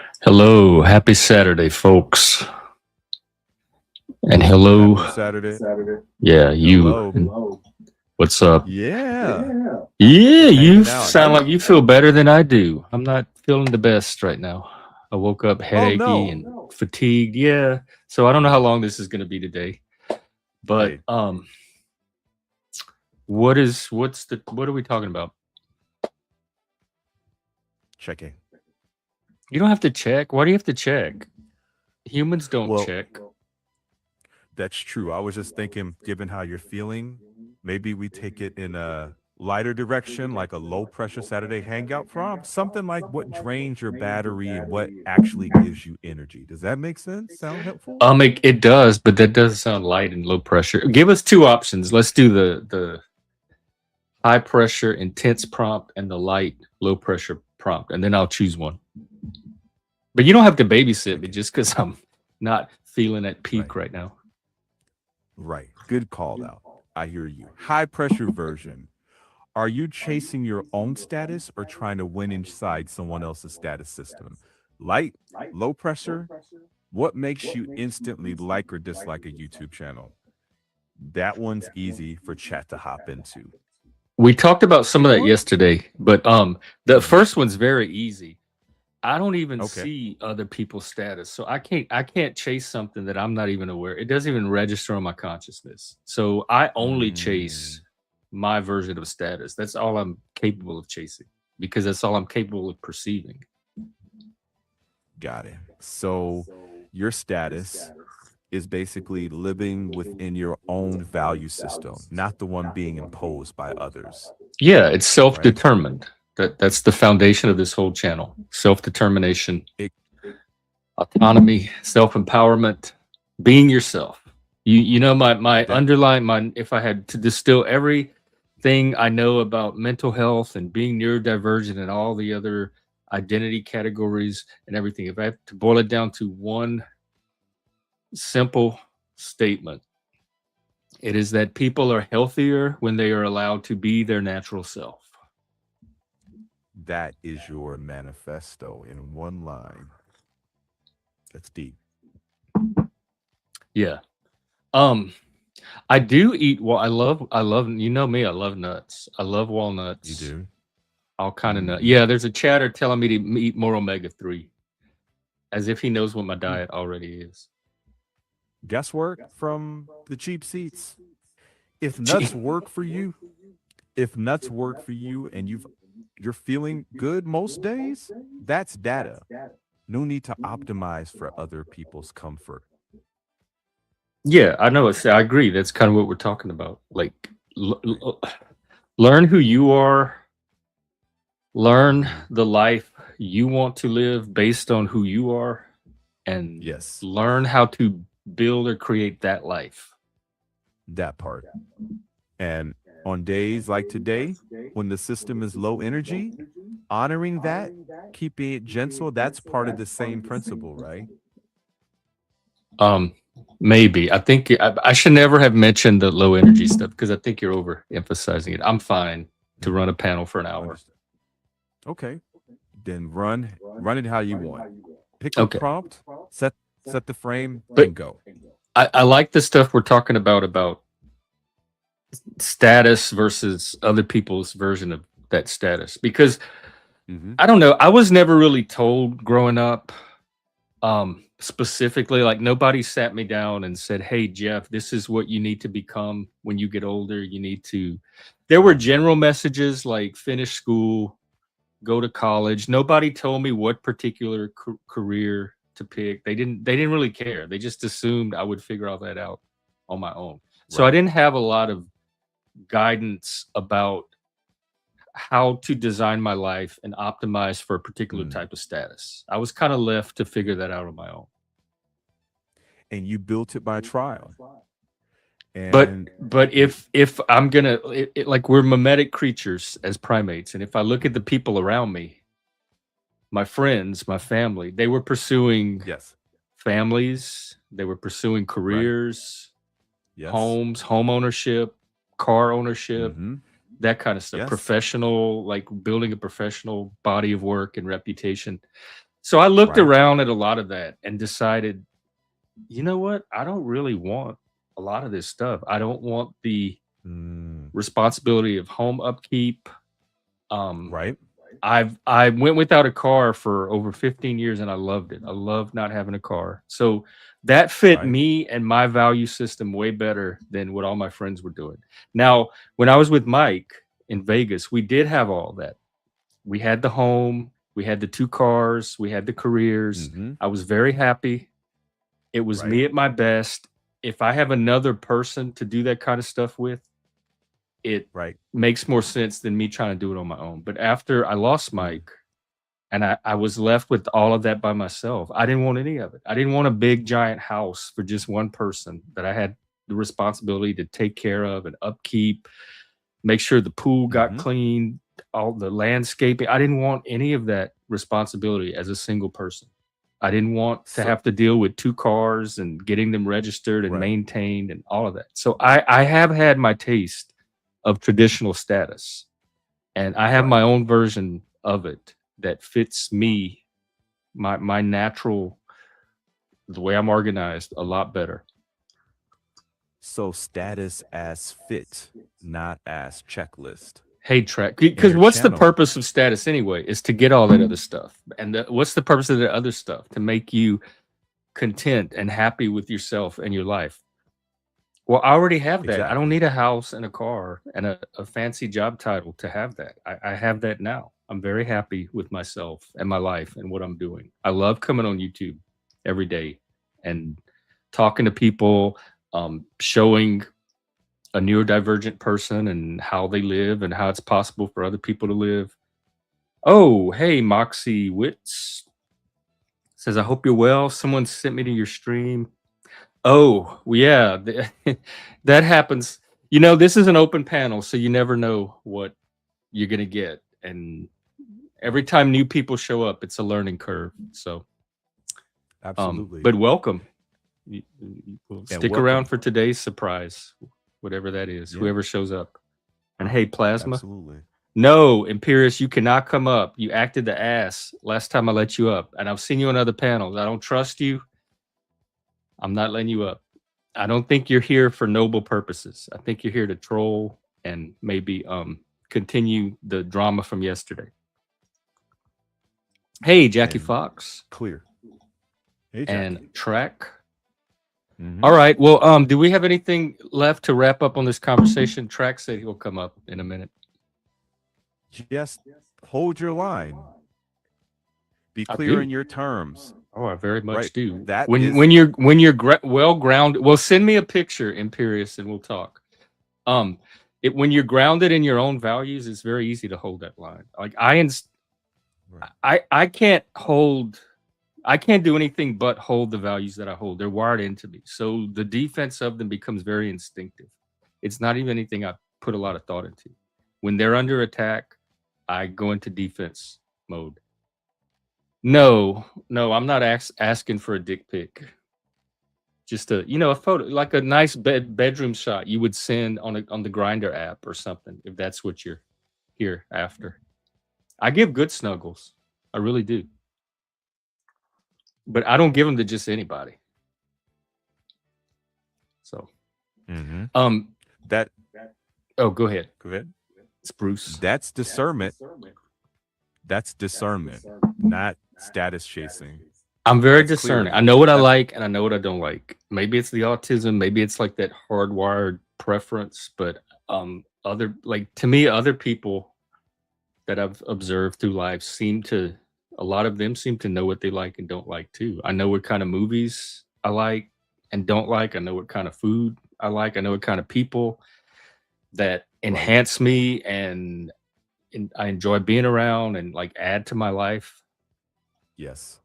Hello, happy Saturday, folks. And hello, Happy Saturday. yeah, you. Hello. And what's up? Yeah. Yeah, Just you hanging out. sound like you feel better than I do. I'm not feeling the best right now. I woke up Oh headachy no. and fatigued. Yeah, so I don't know how long this is going to be today. But Hey, what are we talking about? checking. You don't have to check. Why do you have to check? Humans don't Well, check. that's true. I was just thinking, given how you're feeling, maybe we take it in a lighter direction, like a low pressure Saturday hangout from something like what drains your battery and what actually gives you energy. Does that make sense? Sound helpful? It does, but that does sound light and low pressure. Give us two options. Let's do the high pressure intense prompt and the light low pressure prompt, and then I'll choose one. But you don't have to babysit me Checking. just because I'm not feeling at Right. peak right now. Right. Good call out. I hear you. High pressure version. Are you chasing your own status or trying to win inside someone else's status system? Light, low pressure, what makes you instantly like or dislike a YouTube channel? That one's easy for chat to hop into. We talked about some of that yesterday, but the Hmm. first one's very easy. I don't even Okay. see other people's status, so I can't chase something that I'm not even aware. It doesn't even register on my consciousness. So I only chase Mm, my version of status. That's all I'm capable of chasing because that's all I'm capable of perceiving. got it. So your status is basically living within your own value system, not the one being imposed by others, Yeah, it's right? self-determined. That's the foundation of this whole channel. Self-determination, It, autonomy, self-empowerment, being yourself. You know my that underlying my if I had to distill everything I know about mental health and being neurodivergent and all the other identity categories and everything, if I have to boil it down to one simple statement, it is that people are healthier when they are allowed to be their natural self. that is your manifesto in one line. That's deep. Yeah. Um I do eat well I love you know me, I love nuts. I love You walnuts. do. All kind of nuts. Mm-hmm. Yeah, there's a chatter telling me to eat more omega-3 as if he knows what my Hmm. diet already is. Guesswork from the cheap seats. If nuts Gee. work for you, if nuts work for you and you're feeling good most days, that's data. No need to optimize for other people's comfort. Yeah, I know it's I agree. That's kind of what we're talking about. Like Right. learn who you are, learn Hmm. the life you want to live based on who you are and Yes, learn how to build or create that life. that part. And on days like today, when the system is low energy, honoring that, keeping it gentle, that's part of the same principle, right? Um, maybe. I think I should never have mentioned the low energy stuff because I think you're overemphasizing it. I'm fine to Hmm. run a panel for an hour. Understood. Okay. Then run it how you want. Pick a Okay. prompt, set the frame, But and go. I like the stuff we're talking about status versus other people's version of that status because Hmm. I don't know. I was never really told growing up, specifically, like nobody sat me down and said, "Hey, Jeff, this is what you need to become when you get older. You need to." There were general messages like finish school, go to college. Nobody told me what particular career to pick. They didn't really care. They just assumed I would figure all that out on my own. So I Right. didn't have a lot of guidance about how to design my life and optimize for a particular Mm. type of status. I was kind of left to figure that out on my own. And you built it by trial. But And but you, if I'm gonna like we're mimetic creatures as primates, and if I look at the people around me, my friends, my family, they were pursuing yes, families, they were pursuing right. careers, Yes. homes, home ownership, car ownership, Mm-hmm. that kind of stuff. Yes. Professional, like building a professional body of work and reputation. So I looked Right. around at a lot of that and decided, you know what? I don't really want a lot of this stuff. I don't want the Mm, responsibility of home upkeep. Um, right. I went without a car for over 15 years and I loved it. I loved not having a car. So that fit Right. me and my value system way better than what all my friends were doing. Now, when I was with Mike in Vegas, we did have all that. We had the home, we had the two cars, we had the careers. Mm-hmm. I was very happy. It was Right. me at my best. If I have another person to do that kind of stuff with, it Right. makes more sense than me trying to do it on my own. But after I lost Mm, Mike and I was left with all of that by myself, I didn't want any of it. I didn't want a big giant house for just one person that I had the responsibility to take care of and upkeep, make sure the pool got mm-hmm. clean, all the landscaping. I didn't want any of that responsibility as a single person. I didn't want to So have to deal with two cars and getting them registered and right. maintained and all of that. So I have had my taste of traditional status and I have Right. my own version of it that fits me, my natural, the way I'm organized a lot better. So status as fit, not as checklist. Hey, track, In because your what's the channel, purpose of status anyway? Is to get all that other stuff. And what's the purpose of the other stuff? To make you content and happy with yourself and your life. Well, I already have that. I don't exactly. need a house and a car and a fancy job title to have that. I have that now. I'm very happy with myself and my life and what I'm doing. I love coming on YouTube every day and talking to people, showing a neurodivergent person and how they live and how it's possible for other people to live. Oh, hey, Moxie Wits says, I hope you're well. Someone sent me to your stream. Oh, well, yeah, that happens. You know, this is an open panel, so you never know what you're going to get. And every Right. time new people show up, it's a learning curve. So, Absolutely. but welcome. We'll And stick around welcome. for today's surprise, whatever that is, Yeah, whoever shows up. And hey, Plasma. absolutely. No, Imperius, you cannot come up. You acted the ass last time I let you up. And I've seen you on other panels. I don't trust you. I'm not letting you up. I don't think you're here for noble purposes. I think you're here to troll and maybe continue the drama from yesterday. Hey, Jackie And Fox clear. Hey, and Jackie. Track. Mm-hmm. All right. Well, do we have anything left to wrap up on this conversation? Track said he'll come up in a minute. Just hold your line. Be I clear do. in your terms. Oh, I very much Right. do. That When is when you're well grounded, well, send me a picture, Imperius, and we'll talk. Um, when you're grounded in your own values, it's very easy to hold that line. Like right. I can't hold. I can't do anything but hold the values that I hold. They're wired into me. So the defense of them becomes very instinctive. It's not even anything I put a lot of thought into. When they're under attack, I go into defense mode. No, no, I'm not asking for a dick pic. Just a photo, like a nice bedroom shot you would send on the Grinder app or something, if that's what you're here after. I give good snuggles. I really do. But I don't give them to just anybody. So, Mm-hmm. um, That oh, go ahead. go ahead. It's Bruce. That's discernment. That's discernment, not status chasing. I'm very That's clear. discerning. I know what I That's like and I know what I don't like. Maybe it's the autism, maybe it's like that hardwired preference, but other, like, to me, other people that I've observed through life a lot of them seem to know what they like and don't like too. I know what kind of movies I like and don't like. I know what kind of food I like. I know what kind of people that right. enhance me and I enjoy being around and like add to my life. Yes.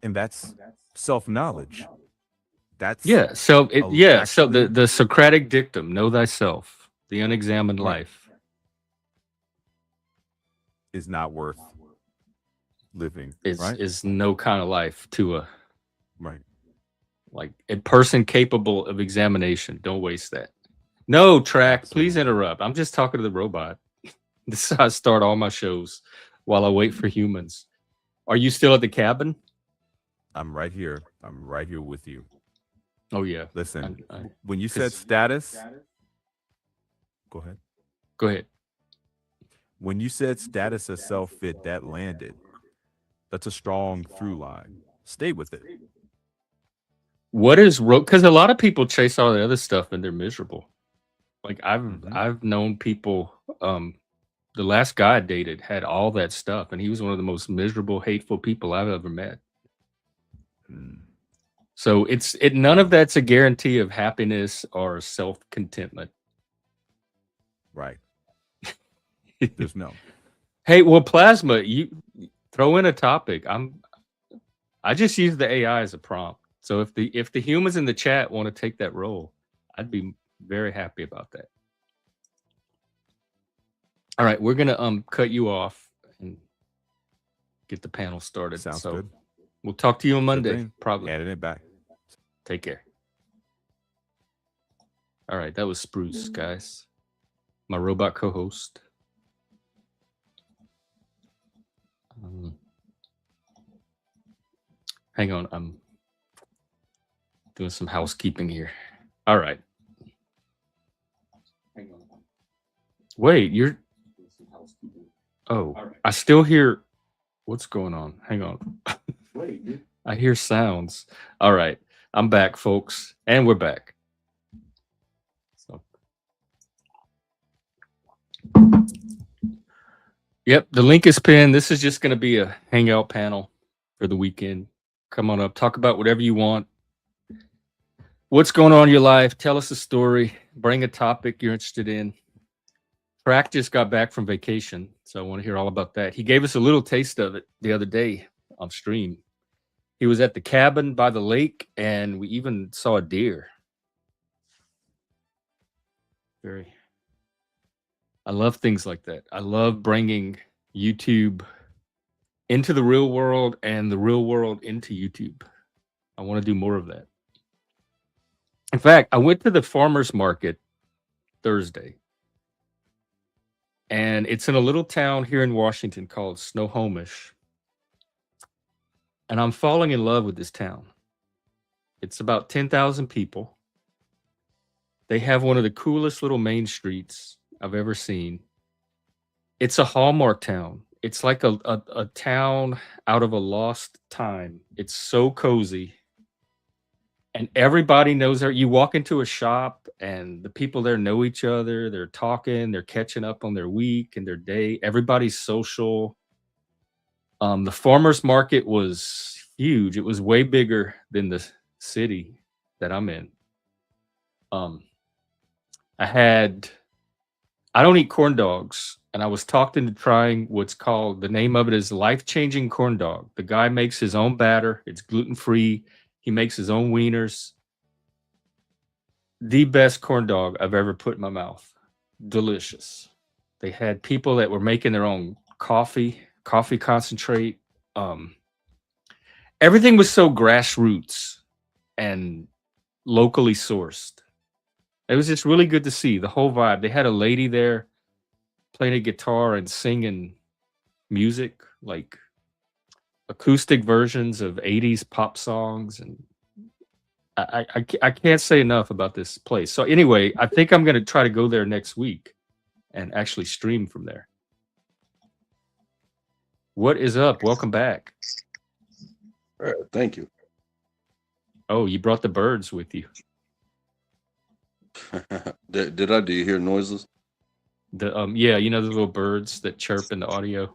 And that's self-knowledge. That's Yeah. So so actually the Socratic dictum, know thyself, the unexamined right. life. Is not worth living. is Right. is no kind of life to a Right. like a person capable of examination. Don't waste that. No, Track, please Absolutely. interrupt. I'm just talking to the robot. This is how I start all my shows while I wait for humans. Are you still at the cabin? I'm right here. I'm right here with you. Oh yeah. Listen, I, when you said 'cause- status, go ahead. go ahead. When you said status as self fit, that landed. That's a strong through line. Stay with it. What is because a lot of people chase all the other stuff and they're miserable. Like Hmm. I've known people. The last guy I dated had all that stuff, and he was one of the most miserable, hateful people I've ever met. Mm, So none of that's a guarantee of happiness or self contentment. right. There's no. Hey, well, Plasma, you throw in a topic. I just use the AI as a prompt. So if the humans in the chat want to take that role, I'd be very happy about that. All right, we're gonna cut you off and get the panel started. Sounds So good. we'll talk to you on Sure Monday, thing. probably. Handing it back. Take care. All right, that was Spruce, guys. My robot co-host. Hang on, I'm doing some housekeeping here. All right. Hang on. Wait, you're. Oh, I still hear. What's going on? Hang on. Wait, I hear sounds. All right, I'm back, folks, and we're back. So. Yep, the link is pinned. This is just going to be a hangout panel for the weekend. Come on up, talk about whatever you want. What's going on in your life? Tell us a story. Bring a topic you're interested in. Crack just got back from vacation, so I want to hear all about that. He gave us a little taste of it the other day on stream. He was at the cabin by the lake, and we even saw a deer. Very. I love things like that. I love bringing YouTube into the real world and the real world into YouTube. I want to do more of that. In fact, I went to the farmer's market Thursday, and it's in a little town here in Washington called Snohomish. And I'm falling in love with this town. It's about 10,000 people. They have one of the coolest little main streets I've ever seen. It's a Hallmark town. It's like a town out of a lost time. It's so cozy. And everybody knows her. You walk into a shop and the people there know each other. They're talking, they're catching up on their week and their day. Everybody's social. The farmers market was huge. It was way bigger than the city that I'm in. Um, I don't eat corn dogs, and I was talked into trying what's called, the name of it is life-changing corn dog. The guy makes his own batter. It's gluten-free. He makes his own wieners. The best corn dog I've ever put in my mouth. Delicious. They had people that were making their own coffee concentrate. Everything was so grassroots and locally sourced. It was just really good to see the whole vibe. They had a lady there playing a guitar and singing music, like acoustic versions of 80s pop songs. And I can't say enough about this place. So anyway, I think I'm going to try to go there next week and actually stream from there. What is up? Welcome back. All right, thank you. Oh, you brought the birds with you. Did I? Do you hear noises? The yeah, you know the little birds that chirp in the audio.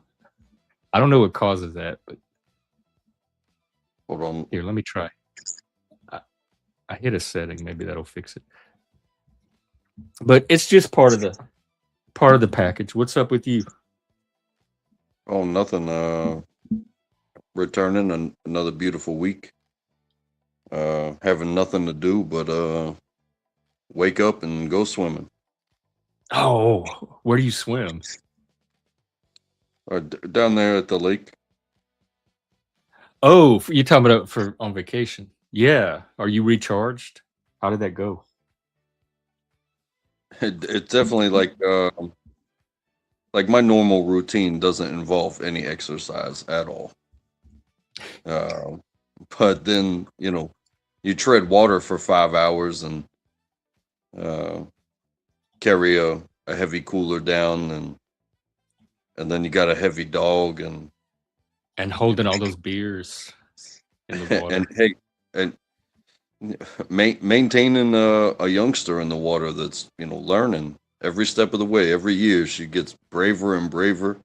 I don't know what causes that, but Hold on. here, let me try. I hit a setting, maybe that'll fix it. But it's just part of the package. What's up with you? Oh, nothing. Returning another beautiful week. Having nothing to do but wake up and go swimming. Oh, where do you swim? Down there at the lake. Oh, you're talking about for on vacation. Yeah. Are you recharged? How did that go? It's definitely like my normal routine doesn't involve any exercise at all. Uh, but then, you tread water for 5 hours and uh, carry a heavy cooler down, and then you got a heavy dog, and holding all those beers in the and water. hey, and maintaining a youngster in the water that's learning every step of the way. Every year she gets braver and braver.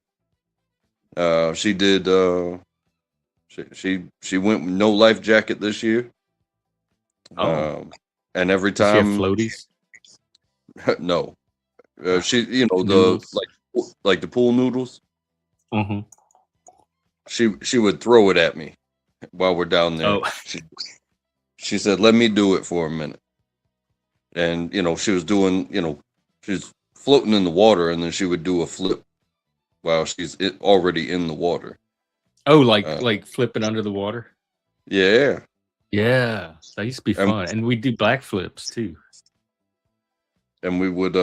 She did. She went with no life jacket this year. Oh, And every does she have time, floaties? no, Ah, she the noodles. like the pool noodles. Hmm. She would throw it at me while we're down Oh, there. She said, "Let me do it for a minute." And she was doing, she's floating in the water, and then she would do a flip while already in the water. oh, Uh, like flipping under the water. yeah, Yeah, that used to be and fun, and we do back flips too. we would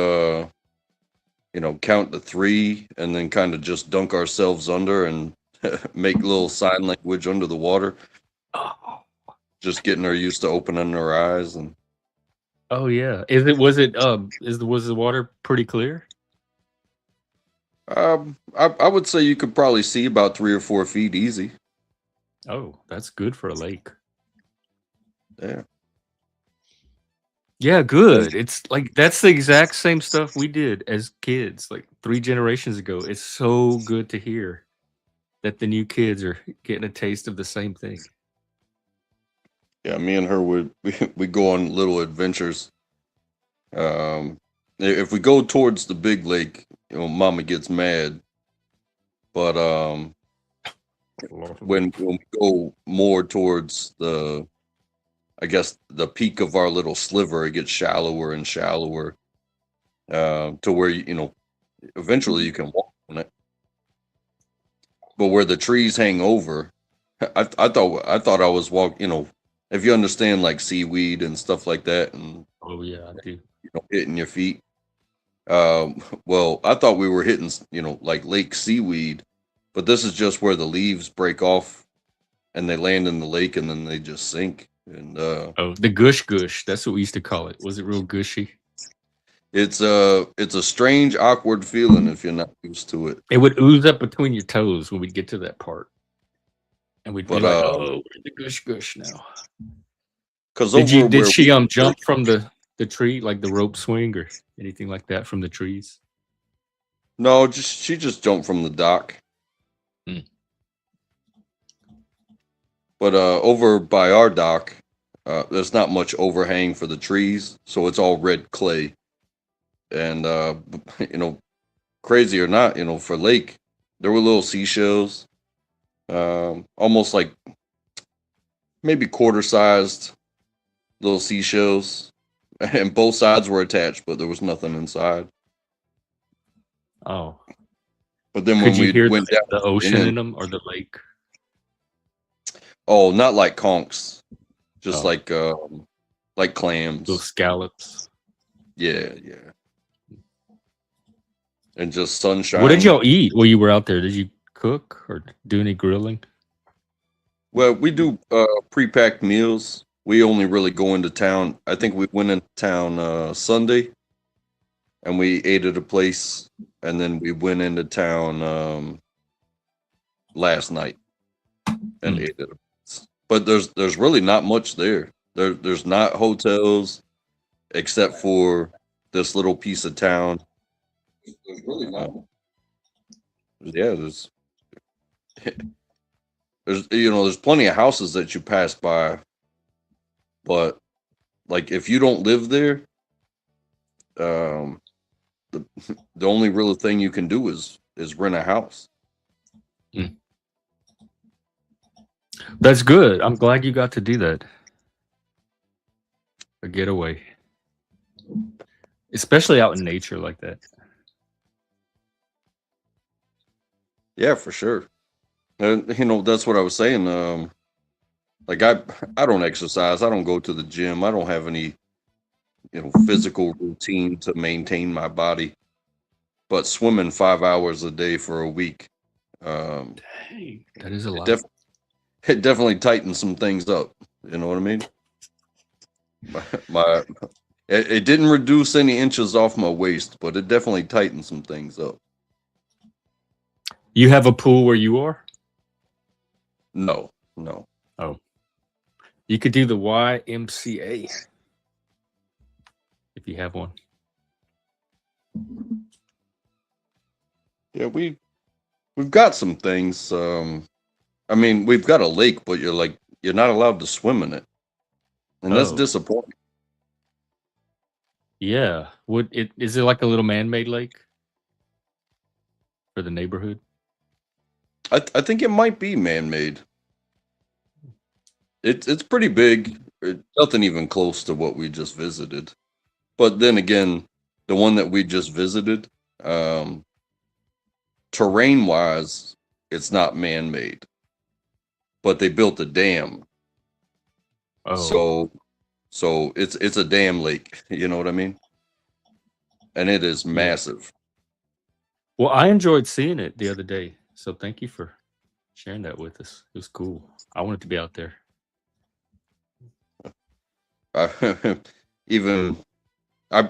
count to three, and then kind of just dunk ourselves under and make little sign language under the water, Oh, just getting her used to opening her eyes. And oh yeah. Was the water pretty clear? I would say you could probably see about 3 or 4 feet easy. Oh, that's good for a lake. Yeah. Yeah, good. It's like that's the exact same stuff we did as kids, like 3 generations ago. It's so good to hear that the new kids are getting a taste of the same thing. Yeah, me and her would we go on little adventures. If we go towards the big lake, Mama gets mad. But when we go more towards I guess the peak of our little sliver, it gets shallower and shallower, to where eventually you can walk on it. But where the trees hang over, I thought I was if you understand like seaweed and stuff like that, and Oh yeah, I do. hitting your feet. Well, I thought we were hitting, like lake seaweed, but this is just where the leaves break off and they land in the lake and then they just sink. And Oh, the gush gush. That's what we used to call it. Was it real gushy? it's a strange, awkward feeling if you're not used to it. It would ooze up between your toes when we'd get to that part. And we'd be But like, "Oh, we're in the gush gush now." because Did you over did where she we jump from the tree like the rope swing or anything like that from the trees? no, she just jumped from the dock. Mm. But over by our dock, there's not much overhang for the trees, so it's all red clay. And you know, crazy or not, for lake, there were little seashells, almost like maybe quarter-sized little seashells, and both sides were attached, but there was nothing inside. Oh, But then could when you we hear went down the to the ocean end, in them or the lake? oh, not like conchs, just Oh, like those clams. scallops. Yeah, yeah, and just What did sunshine. y'all eat while you were out there? Did you cook or do any grilling? Well, we do pre-packed meals. We only really go into town. I think we went into town Sunday, and we ate at a place, and then we went into town last night and Mm. ate at a place. But there's really not much there. There's not hotels except for this little piece of town. There's really not. Yeah, there's plenty of houses that you pass by, but like if you don't live there, um, the the only real thing you can do is rent a house. Mm. That's good. I'm glad you got to do that. A getaway, especially out in nature like that. Yeah, for sure. And that's what I was saying. Like I don't exercise. I don't go to the gym. I don't have any physical routine to maintain my body. But swimming 5 hours a day for a week, um, Dang, that is a it lot. it definitely tightened some things up. You know what I mean? My it didn't reduce any inches off my waist, but it definitely tightened some things up. You have a pool where you are? No. Oh, you could do the YMCA if you have one. Yeah, we've got some things. I mean, we've got a lake, but you're not allowed to swim in it, and that's Oh. disappointing. Yeah. Is it like a little man-made lake for the neighborhood? I think it might be man-made. It's pretty big. Nothing even close to what we just visited. But then again, the one that we just visited, terrain-wise, it's not man-made, but they built a dam. Oh. So it's a dam lake. You know what I mean? And it is massive. Well, I enjoyed seeing it the other day. So thank you for sharing that with us. It was cool. I wanted to be out there. I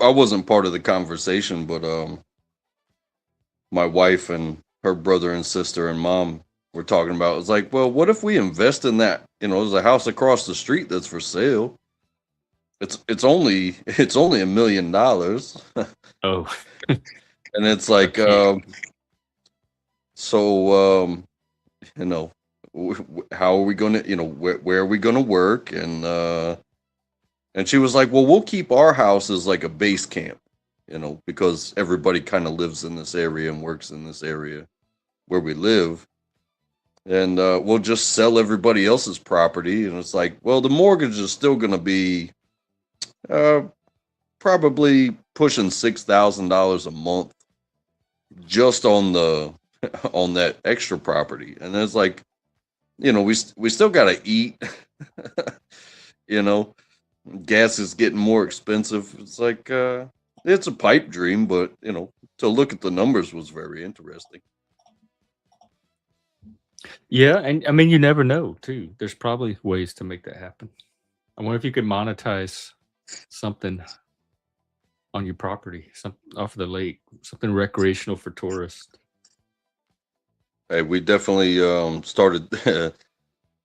wasn't part of the conversation, but my wife and her brother and sister and mom were talking about. It's like, well, what if we invest in that? You know, there's a house across the street that's for sale. It's only $1 million. Oh. And it's like, you know, how are we going to, where are we going to work? And she was like, well, we'll keep our house as like a base camp, because everybody kind of lives in this area and works in this area where we live. And we'll just sell everybody else's property. And it's like, well, the mortgage is still going to be probably pushing $6,000 a month just on that extra property. And it's like, we still got to eat. Gas is getting more expensive. It's like it's a pipe dream, but to look at the numbers was very interesting. Yeah, and I mean, you never know too. There's probably ways to make that happen. I wonder if you could monetize something on your property, something off of the lake, something recreational for tourists. Hey, we definitely started Paddle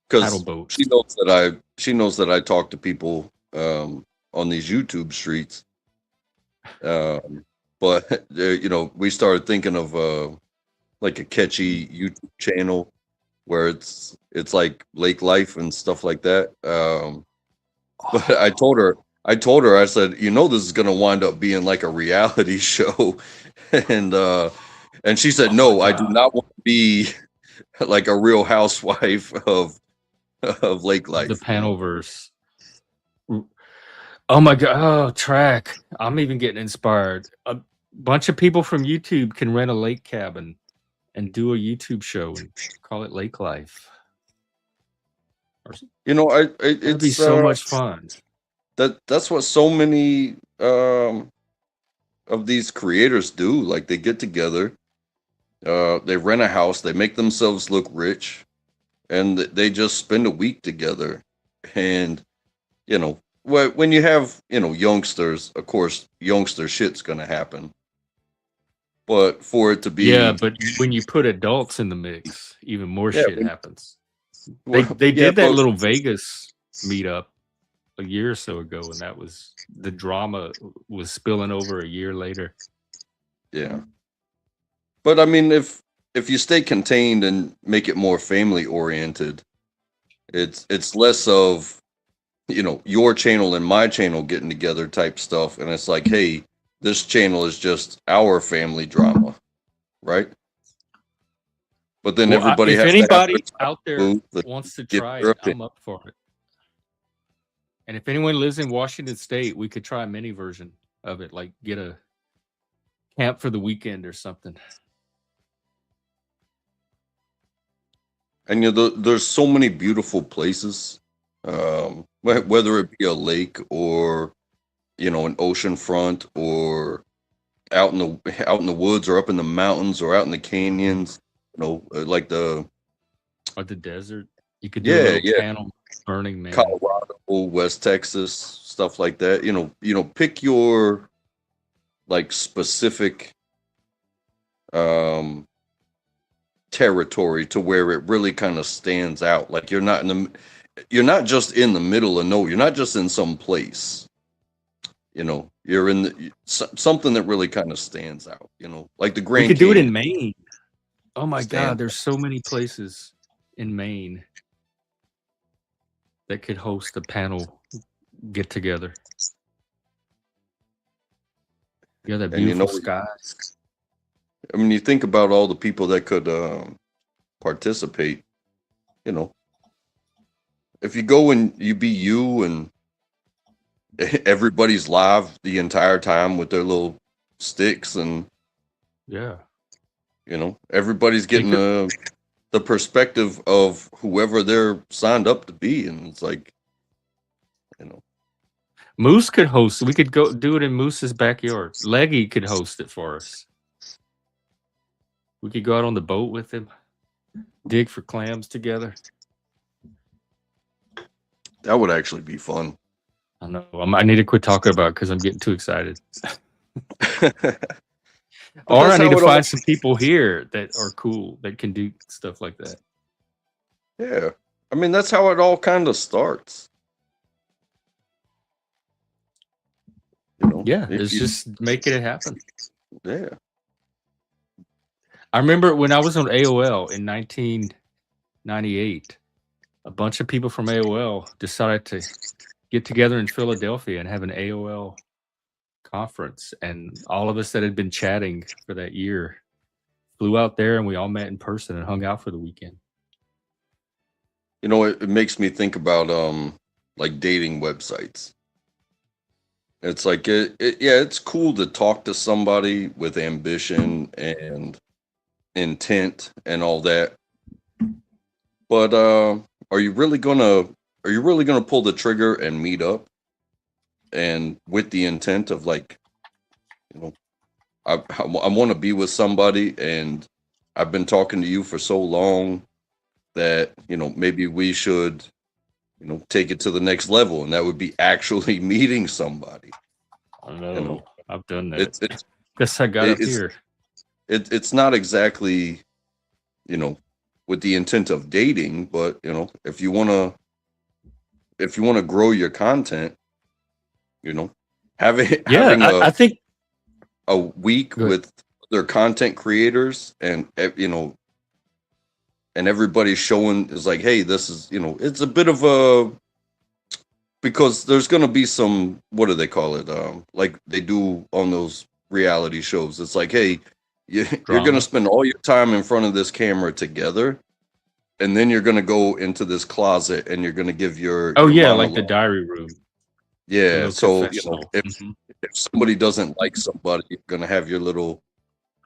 because boats. she knows that I talk to people on these YouTube streets. But we started thinking of like a catchy YouTube channel where it's like lake life and stuff like that. But I told her, I said, this is gonna wind up being like a reality show, and she said, no, I do not want to be like a Real Housewife of lake life. The Panelverse. Oh my god! Oh, track. I'm even getting inspired. A bunch of people from YouTube can rent a lake cabin and do a YouTube show and call it Lake Life. It'd be so much fun. That's what so many of these creators do. Like they get together, they rent a house, they make themselves look rich, and they just spend a week together. And when you have youngsters, of course, youngster shit's gonna happen. But for it to be but when you put adults in the mix, even more shit happens. They did that little Vegas meetup a year or so ago, and that was the drama was spilling over a year later. Yeah. But I mean, if you stay contained and make it more family oriented, it's less of your channel and my channel getting together type stuff, and it's like, hey, this channel is just our family drama, right? But then everybody if has anybody to have out there wants to try it, I'm up for it. And if anyone lives in Washington State, we could try a mini version of it, like get a camp for the weekend or something. And there's so many beautiful places, whether it be a lake or an ocean front or out in the woods or up in the mountains or out in the canyons, like or the desert. You could do a little yeah, panel Burning Man. Colorado, West Texas, stuff like that. Pick your like specific um territory to where it really kind of stands out. Like you're not just in the middle of nowhere. You're not just in some place. You're in something that really kind of stands out. Like the We Grand could do it Canyon in Maine. Oh my stand. God, there's so many places in Maine that could host a panel get together. You got that And beautiful skies. I mean, you think about all the people that could participate. If you go and you be you and everybody's live the entire time with their little sticks, and Yeah. everybody's getting the perspective of whoever they're signed up to be, and it's like, Moose could host. We could go do it in Moose's backyard. Leggy could host it for us. We could go out on the boat with him, dig for clams together. that would actually be fun. I know. I need to quit talking about it because I'm getting too excited. Or I need to find some people here that are cool that can do stuff like that. Yeah, I mean, that's how it all kind of starts. Yeah, it's just making it happen. Yeah. I remember when I was on AOL in 1998, a bunch of people from AOL decided to get together in Philadelphia and have an AOL conference. And all of us that had been chatting for that year flew out there, and we all met in person and hung out for the weekend. It makes me think about like dating websites. It's like yeah, it's cool to talk to somebody with ambition and intent and all that. But are you really gonna pull the trigger and meet up, and with the intent of like, I want to be with somebody, and I've been talking to you for so long that maybe we should take it to the next level, and that would be actually meeting somebody. I know. I've done that. Guess I got up here. It's not exactly with the intent of dating, but if you want to grow your content, I think a week with their content creators, and and everybody's showing is like, hey, this is it's a bit of a, because there's going to be some, what do they call it, like they do on those reality shows. It's like, hey, you're going to spend all your time in front of this camera together, and then you're going to go into this closet and you're going to give your monologue. Like the diary room. Yeah, so if somebody doesn't like somebody, you're going to have your little,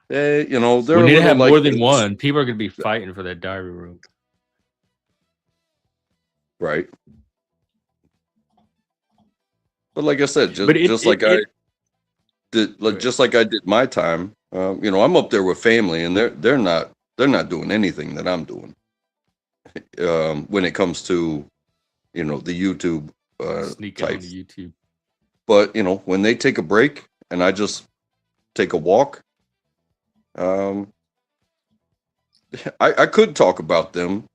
they're we need to have more than one. People are going to be fighting for that diary room, right? But like I said, just like I did my time. I'm up there with family, and they're not doing anything that I'm doing. When it comes to, the YouTube sneaking on the YouTube. But when they take a break and I just take a walk, I could talk about them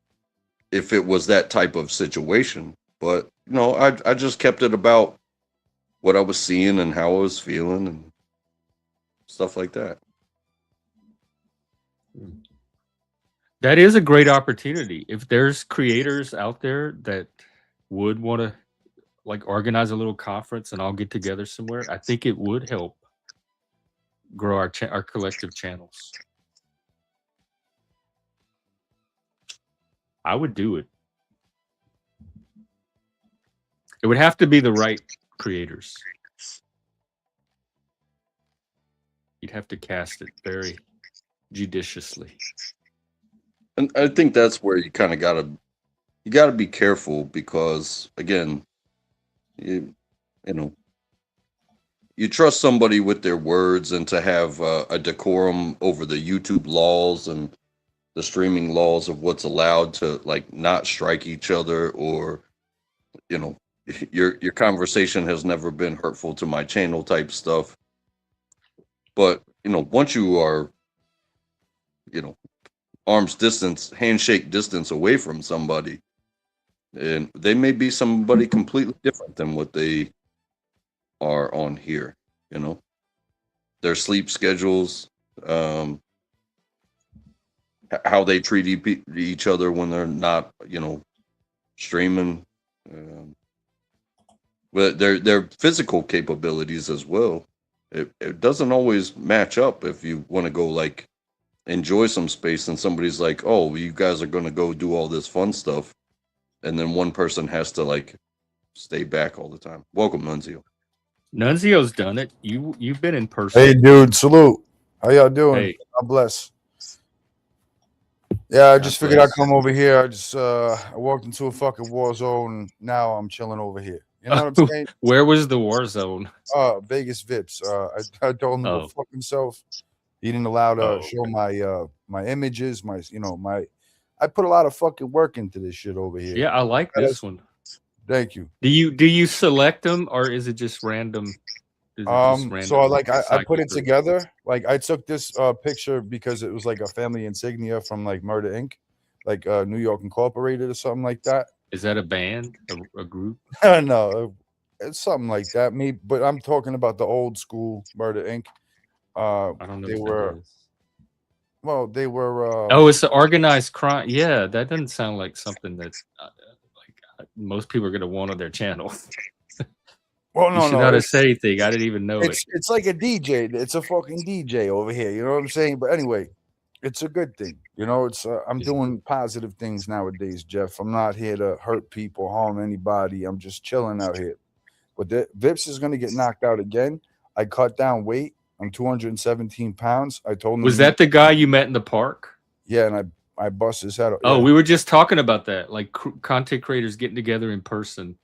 if it was that type of situation, but I just kept it about what I was seeing and how I was feeling and stuff like that. That is a great opportunity. If there's creators out there that would want to like organize a little conference and all get together somewhere, I think it would help grow our collective channels. I would do it. It would have to be the right creators. You'd have to cast it very judiciously. And I think that's where you kind of gotta be careful, because again, you trust somebody with their words, and to have a decorum over the YouTube laws and streaming laws of what's allowed to like not strike each other, or you know, your conversation has never been hurtful to my channel type stuff. But you know, once you are, you know, arm's distance, handshake distance away from somebody, and they may be somebody completely different than what they are on here, you know, their sleep schedules, um, how they treat each other when they're not, you know, streaming, um, but their physical capabilities as well. It doesn't always match up if you want to go like enjoy some space and somebody's like, oh, you guys are going to go do all this fun stuff, and then one person has to like stay back all the time. Welcome, Nunzio. Nunzio's done it. You've been in person. Hey, dude, salute. How y'all doing? Hey. God bless. Yeah, I just God figured I'd bless. come over here. I walked into a fucking war zone. Now I'm chilling over here. You know what I'm saying? Where was the war zone? Vegas Vips. I told him to go Oh. fuck himself. He didn't allow to Oh, show my images, I put a lot of fucking work into this shit over here. yeah, I like this one. Thank you. Do you select them, or is it just random? Is it just random So I put it through? together. Like I took this picture because it was like a family insignia from like Murder Inc., like New York Incorporated or something like that. Is that a band, a group? No, it's something like that. But I'm talking about the old school Murder Inc. I don't know. They if were that is. well, they were. Oh, it's the organized crime. Yeah, that doesn't sound like something that most people are going to want on their channel. Well, You no, should no. not have said anything. I didn't even know it. It's like a DJ. It's a fucking DJ over here. You know what I'm saying? But anyway, it's a good thing. You know, it's I'm doing positive things nowadays, Jeff. I'm not here to hurt people, harm anybody. I'm just chilling out here. But Vips is gonna get knocked out again. I cut down weight. I'm 217 pounds. I told him. Was that the guy you met in the park? Yeah, and I bust his head. Oh, yeah. we were just talking about that, like content creators getting together in person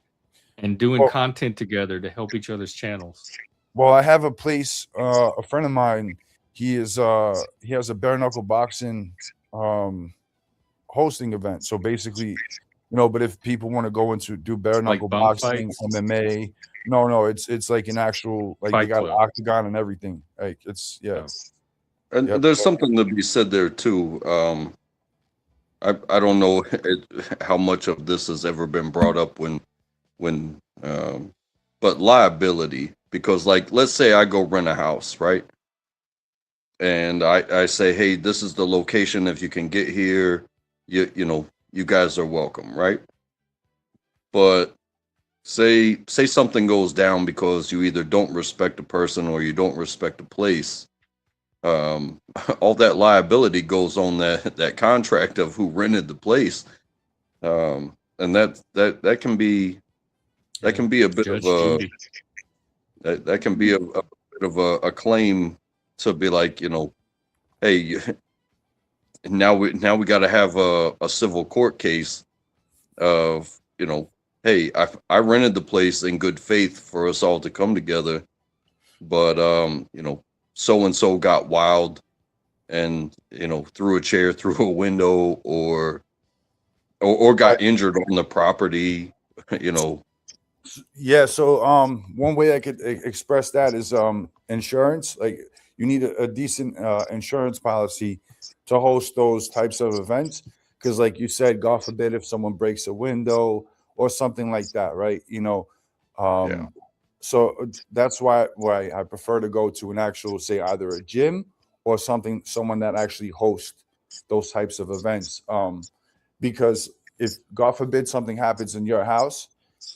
and doing content together to help each other's channels. Well, I have a place. A friend of mine. He has a bare knuckle boxing hosting event. So basically, but if people want to go into do bare knuckle boxing, MMA, no, it's like an actual like they got an octagon and everything. Like it's And there's something to be said there too. I don't know how much of this has ever been brought up but liability, because like let's say I go rent a house, right? And I say, hey, this is the location. If you can get here, you guys are welcome, right? But say something goes down because you either don't respect a person or you don't respect a place. All that liability goes on that contract of who rented the place, and that can be a bit of a that can be a bit of a claim to be like, hey, now we got to have a civil court case of, hey, I rented the place in good faith for us all to come together, but so and so got wild and threw a chair through a window or got injured on the property, Yeah, so one way I could express that is insurance. Like you need a decent insurance policy to host those types of events, because like you said, God forbid if someone breaks a window or something like that, right? So that's why I prefer to go to an actual, say, either a gym or someone that actually hosts those types of events. Because if God forbid something happens in your house,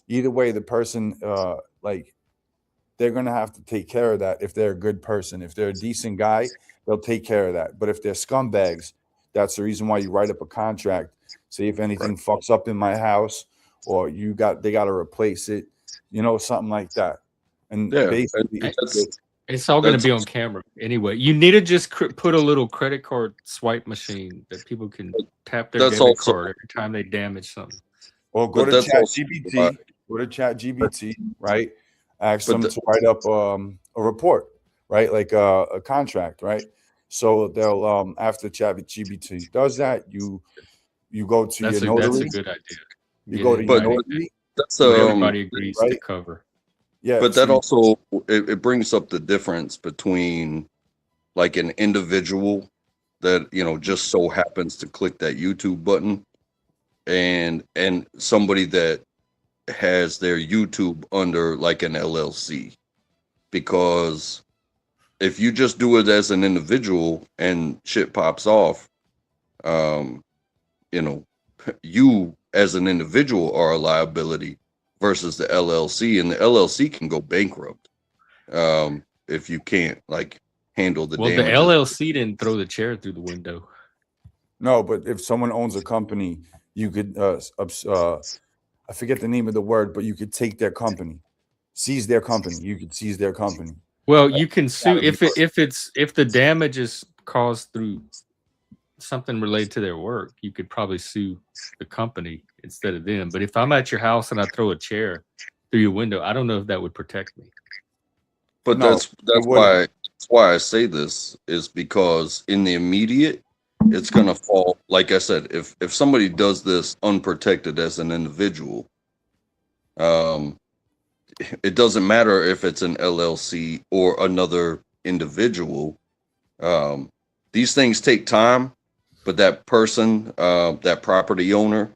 either way, the person they're gonna have to take care of that. If they're a good person, if they're a decent guy, they'll take care of that. But if they're scumbags, that's the reason why you write up a contract. Say if anything fucks up in my house, or they got to replace it, something like that. And basically, it's all going to be on camera anyway. You need to just put a little credit card swipe machine that people can tap their debit card every time they damage something. Or go to ChatGPT. Go to ChatGPT, right? Ask them to write up a report, right? Like a contract, right? So they'll after ChatGPT does that, you go to your notary. That's a good idea. You go to your But notary, that's what everybody agrees to right? cover. Yeah, but so that also it brings up the difference between like an individual that just so happens to click that YouTube button and somebody that has their YouTube under like an LLC. Because if you just do it as an individual and shit pops off, you know, you as an individual are a liability versus the LLC, and the LLC can go bankrupt if you can't like handle the Well, damages. the LLC didn't throw the chair through the window. no, but if someone owns a company, you could I forget the name of the word, but you could take their company, seize their company. You could seize their company. Well, you can sue gotta be if the damage is caused through something related to their work. You could probably sue the company instead of them. But if I'm at your house and I throw a chair through your window, I don't know if that would protect me. But No, that's it wouldn't. why I say this is because in the immediate, it's gonna fall. Like I said, if somebody does this unprotected as an individual, it doesn't matter if it's an LLC or another individual. These things take time, but that person, that property owner,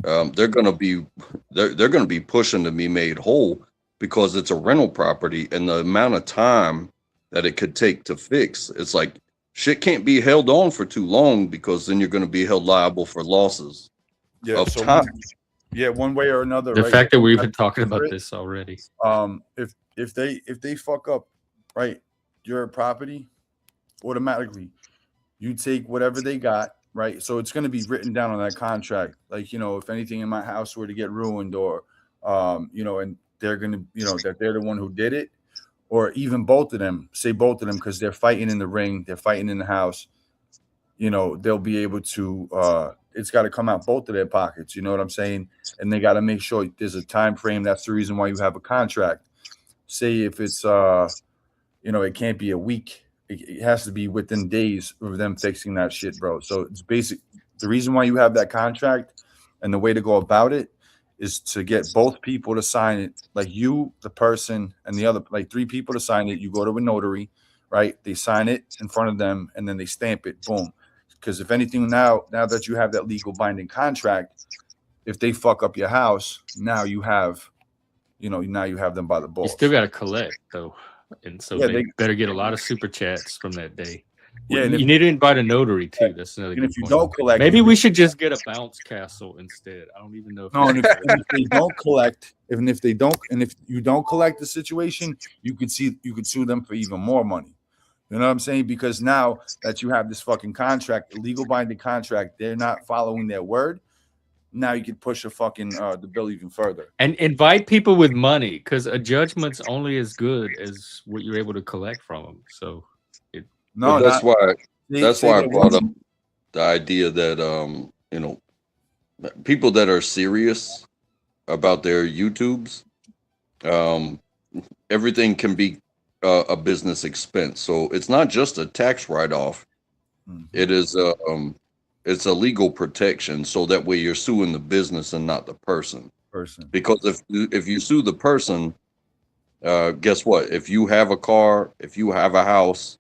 they're gonna be pushing to be made whole because it's a rental property, and the amount of time that it could take to fix, it's like shit can't be held on for too long because then you're going to be held liable for losses of So time. one way or another. The right? fact that we've been talking about this already. If they fuck up, right, your property, automatically you take whatever they got, right? So it's going to be written down on that contract. Like, if anything in my house were to get ruined or, and they're going to, that they're the one who did it, or even both of them, say both of them, because they're fighting in the ring, they're fighting in the house, they'll be able to, it's got to come out both of their pockets. You know what I'm saying? And they got to make sure there's a time frame. That's the reason why you have a contract. Say if it's, it can't be a week. It has to be within days of them fixing that shit, bro. So it's basic. The reason why you have that contract and the way to go about it is to get both people to sign it, like you, the person, and the other, like 3 people to sign it. You go to a notary, right? They sign it in front of them, and then they stamp it. Boom. Because if anything, now that you have that legal binding contract, if they fuck up your house, now you have, now you have them by the balls. You still got to collect though, and so they better get a lot of super chats from that day. Yeah, you need to invite a notary too. That's another good if you point. don't collect, maybe we should just get a bounce castle instead. I don't even know. No, and if they don't collect, even if they don't, and if you don't collect the situation, you could sue them for even more money. You know what I'm saying? Because now that you have this fucking contract, legal binding contract, they're not following their word. Now you could push the bill even further. And invite people with money, because a judgment's only as good as what you're able to collect from them. So that's why I brought up the idea that people that are serious about their YouTubes, everything can be a business expense. So it's not just a tax write-off. Mm-hmm. It is it's a legal protection, so that way you're suing the business and not the person. Because if you sue the person, guess what? If you have a car, if you have a house,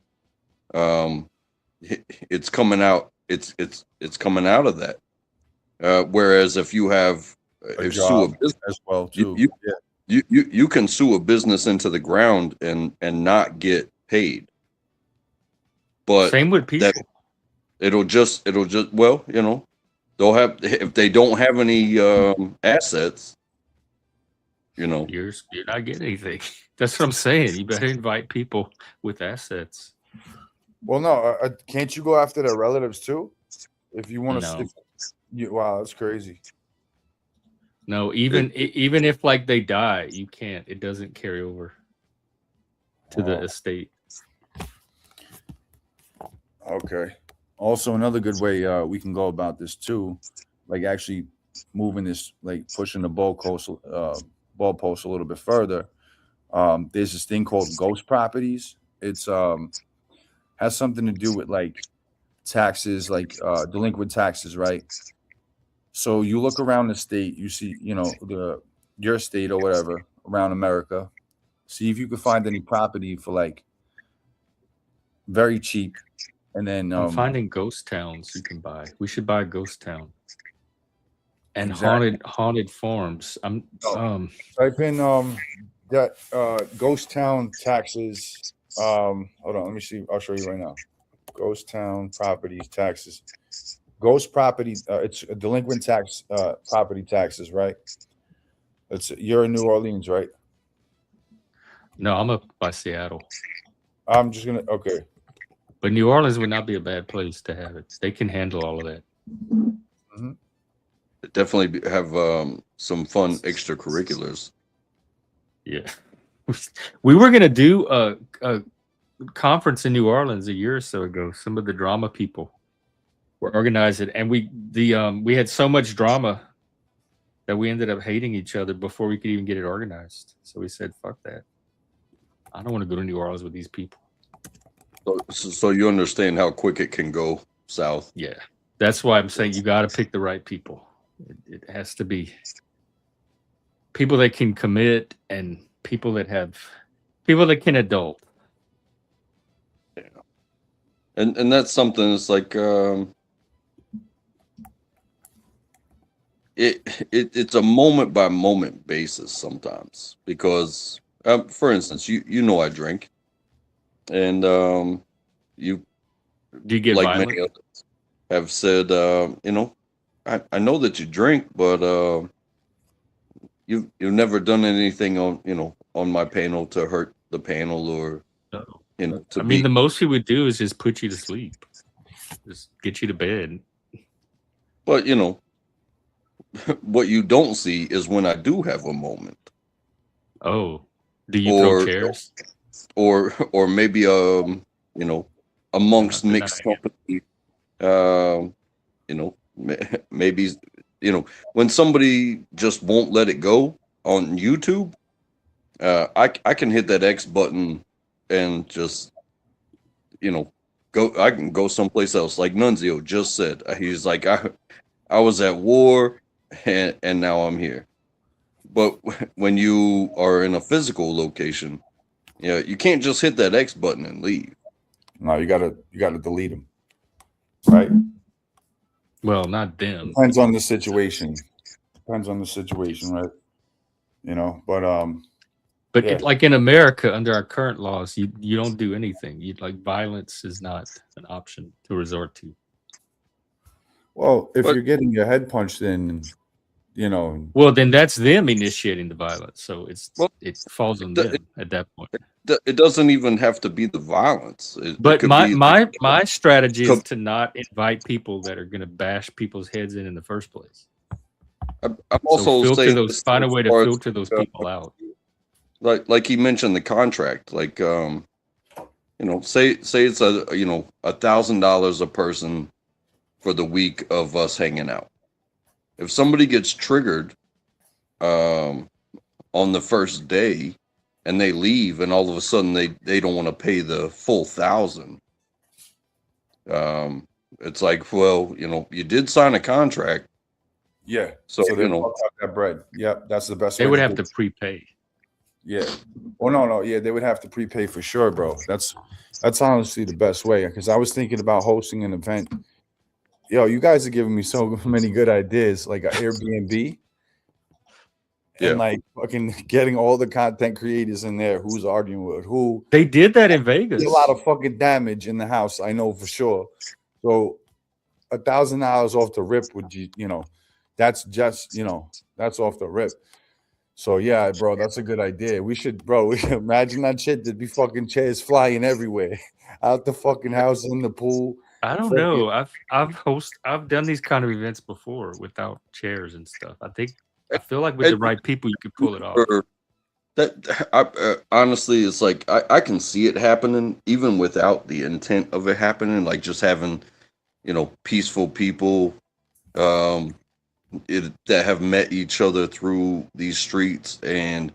it's coming out. It's coming out of that. Whereas if you have sue a business as well too, you can sue a business into the ground and not get paid. But same with people. It'll just they'll have, if they don't have any assets, you're not getting anything. That's what I'm saying. You better invite people with assets. Well, no, can't you go after their relatives too? If you want to, wow, that's crazy. No, even if like they die, you can't. It doesn't carry over to the estate. Okay. Also, another good way we can go about this too, like actually moving this, like pushing the goalpost a little bit further. There's this thing called ghost properties. It's has something to do with like taxes, like delinquent taxes, right? So you look around the state, you see, your state or whatever around America. See if you can find any property for like very cheap, and then I'm finding ghost towns you can buy. We should buy a ghost town. And exactly. haunted farms. I'm Type in that ghost town taxes. Hold on, let me see. I'll show you right now. Ghost town properties taxes. Ghost property. It's a delinquent tax. Property taxes, right? You're in New Orleans, right? no, I'm up by Seattle. I'm just gonna. Okay. But New Orleans would not be a bad place to have it. They can handle all of that. Mm-hmm. Definitely have some fun extracurriculars. Yeah. We were gonna do a conference in New Orleans a year or so ago. Some of the drama people were organizing, and we had so much drama that we ended up hating each other before we could even get it organized. So we said, "Fuck that! I don't want to go to New Orleans with these people." So you understand how quick it can go south. Yeah, that's why I'm saying you got to pick the right people. It has to be people that can commit and people that can adult. Yeah. And that's something. It's like it's a moment by moment basis sometimes, because for instance, I drink, and you Do you get like violent? many others have said, I know that you drink, but you've never done anything on my panel to hurt the panel, or No. to I be. mean, the most he would do is just put you to sleep, just get you to bed. But what you don't see is when I do have a moment, Oh, do you throw or chairs? or maybe amongst They're not mixed company, maybe when somebody just won't let it go on YouTube, I can hit that X button and just go. I can go someplace else, like Nunzio just said. He's like, I was at war, and now I'm here. But when you are in a physical location, you can't just hit that X button and leave. No, you gotta delete them, right? Well, not them. Depends on the situation. Right? But yeah. like in America, under our current laws, you don't do anything. Violence is not an option to resort to. Well, if But- you're getting your head punched in, Well, then that's them initiating the violence. So Well, it falls on them at that point. It doesn't even have to be the violence. It But could my be my strategy is could- to not invite people that are going to bash people's heads in the first place. I'm So also filter saying those. Find a way to as far as, filter those people out. like he mentioned the contract, like say it's $1,000 a person for the week of us hanging out. If somebody gets triggered on the first day and they leave, and all of a sudden they don't want to pay the full 1,000, it's like, well, you did sign a contract. yeah. So they fuck out that bread. Yep, that's the best. They way would to have do to it. prepay. Yeah. Well, no, yeah, they would have to prepay for sure, bro. That's honestly the best way, because I was thinking about hosting an event. Yo, you guys are giving me so many good ideas, like an Airbnb. Yeah. And like fucking getting all the content creators in there who's arguing with who. They did that in Vegas. A lot of fucking damage in the house, I know for sure. So $1,000 off the rip would that's just that's off the rip. So yeah, bro, that's a good idea. We should imagine that shit. There'd be fucking chairs flying everywhere, out the fucking house, in the pool. I don't know. I've done these kind of events before without chairs and stuff. I feel like with the right people, you could pull it off. Honestly, it's like I can see it happening even without the intent of it happening. Like just having, peaceful people that have met each other through these streets, and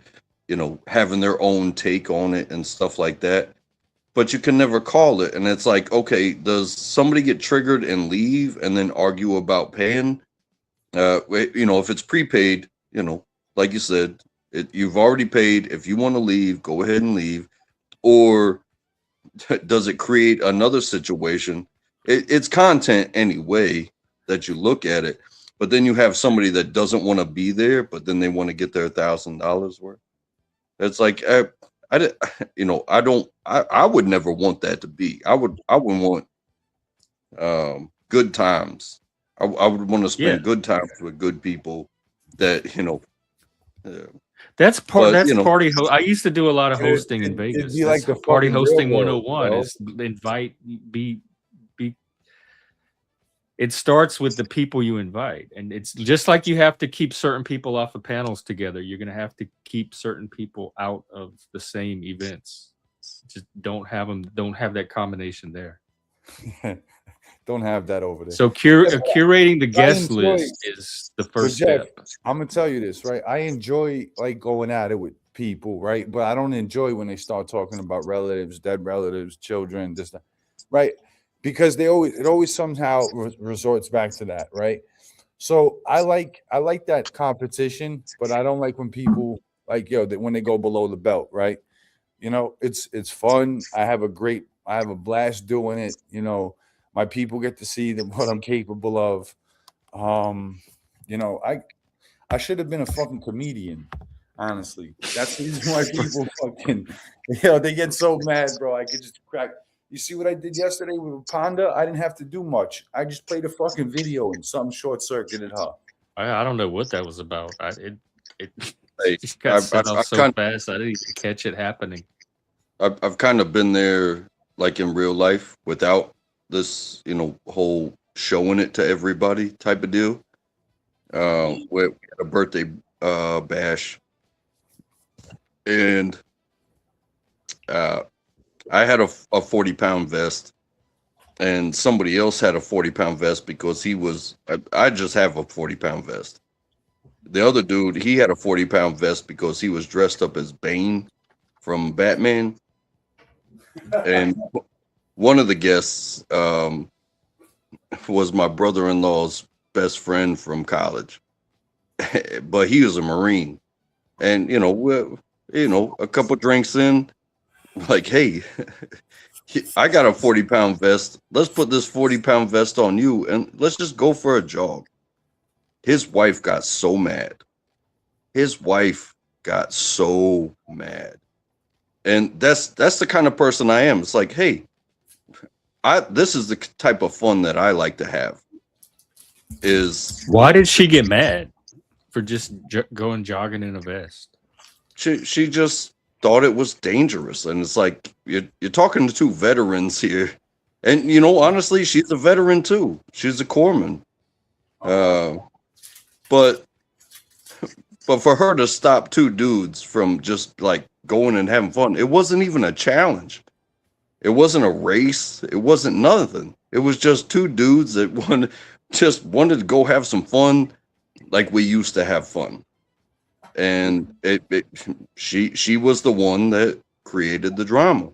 having their own take on it and stuff like that. but you can never call it. And it's like, okay, does somebody get triggered and leave and then argue about paying? If it's prepaid, like you said, you've already paid. If you want to leave, go ahead and leave. Or does it create another situation? It's content anyway that you look at it, but then you have somebody that doesn't want to be there, but then they want to get their $1,000 worth. It's like I would never want that to be. I would want good times. I would want to spend good times with good people that That's part. That's but, party. I used to do a lot of hosting in Vegas. be like That's the party fucking hosting real world, 101 bro. is invite, be. It starts with the people you invite, and it's just like you have to keep certain people off of panels together. You're going to have to keep certain people out of the same events. Just don't have that combination there. Don't have that over there. So curating the guest list is the first step. I'm gonna tell you this, right? I enjoy like going at it with people, right? But I don't enjoy when they start talking about relatives, dead relatives, children, this, that, right? Because it always somehow resorts back to that, right? So I like that competition, but I don't like when people like when they go below the belt, right? It's fun. I have a blast doing it. My people get to see what I'm capable of. I should have been a fucking comedian. Honestly, that's the reason why people fucking, they get so mad, bro. I could just crack. You see what I did yesterday with Panda? I didn't have to do much. I just played a fucking video and something short circuited her. I don't know what that was about. It Hey, got set off so fast. I didn't even catch it happening. I've kind of been there, like in real life, without this, whole showing it to everybody type of deal. We had a birthday bash, and I had a 40-pound vest, and somebody else had a 40-pound vest because I just have a 40-pound vest. The other dude, he had a 40-pound vest because he was dressed up as Bane from Batman. And one of the guests was my brother-in-law's best friend from college, but he was a Marine. And, a couple drinks in, like, hey, I got a 40-pound vest. Let's put this 40-pound vest on you and let's just go for a jog. His wife got so mad. And that's the kind of person I am. It's like, hey, this is the type of fun that I like to have. Why did she get mad for just going jogging in a vest? She just thought it was dangerous, and it's like you're talking to two veterans here, and honestly, she's a veteran too. She's a corpsman, but for her to stop two dudes from just like going and having fun, it wasn't even a challenge. It wasn't a race. It wasn't nothing. It was just two dudes that wanted to go have some fun, like we used to have fun. And she was the one that created the drama.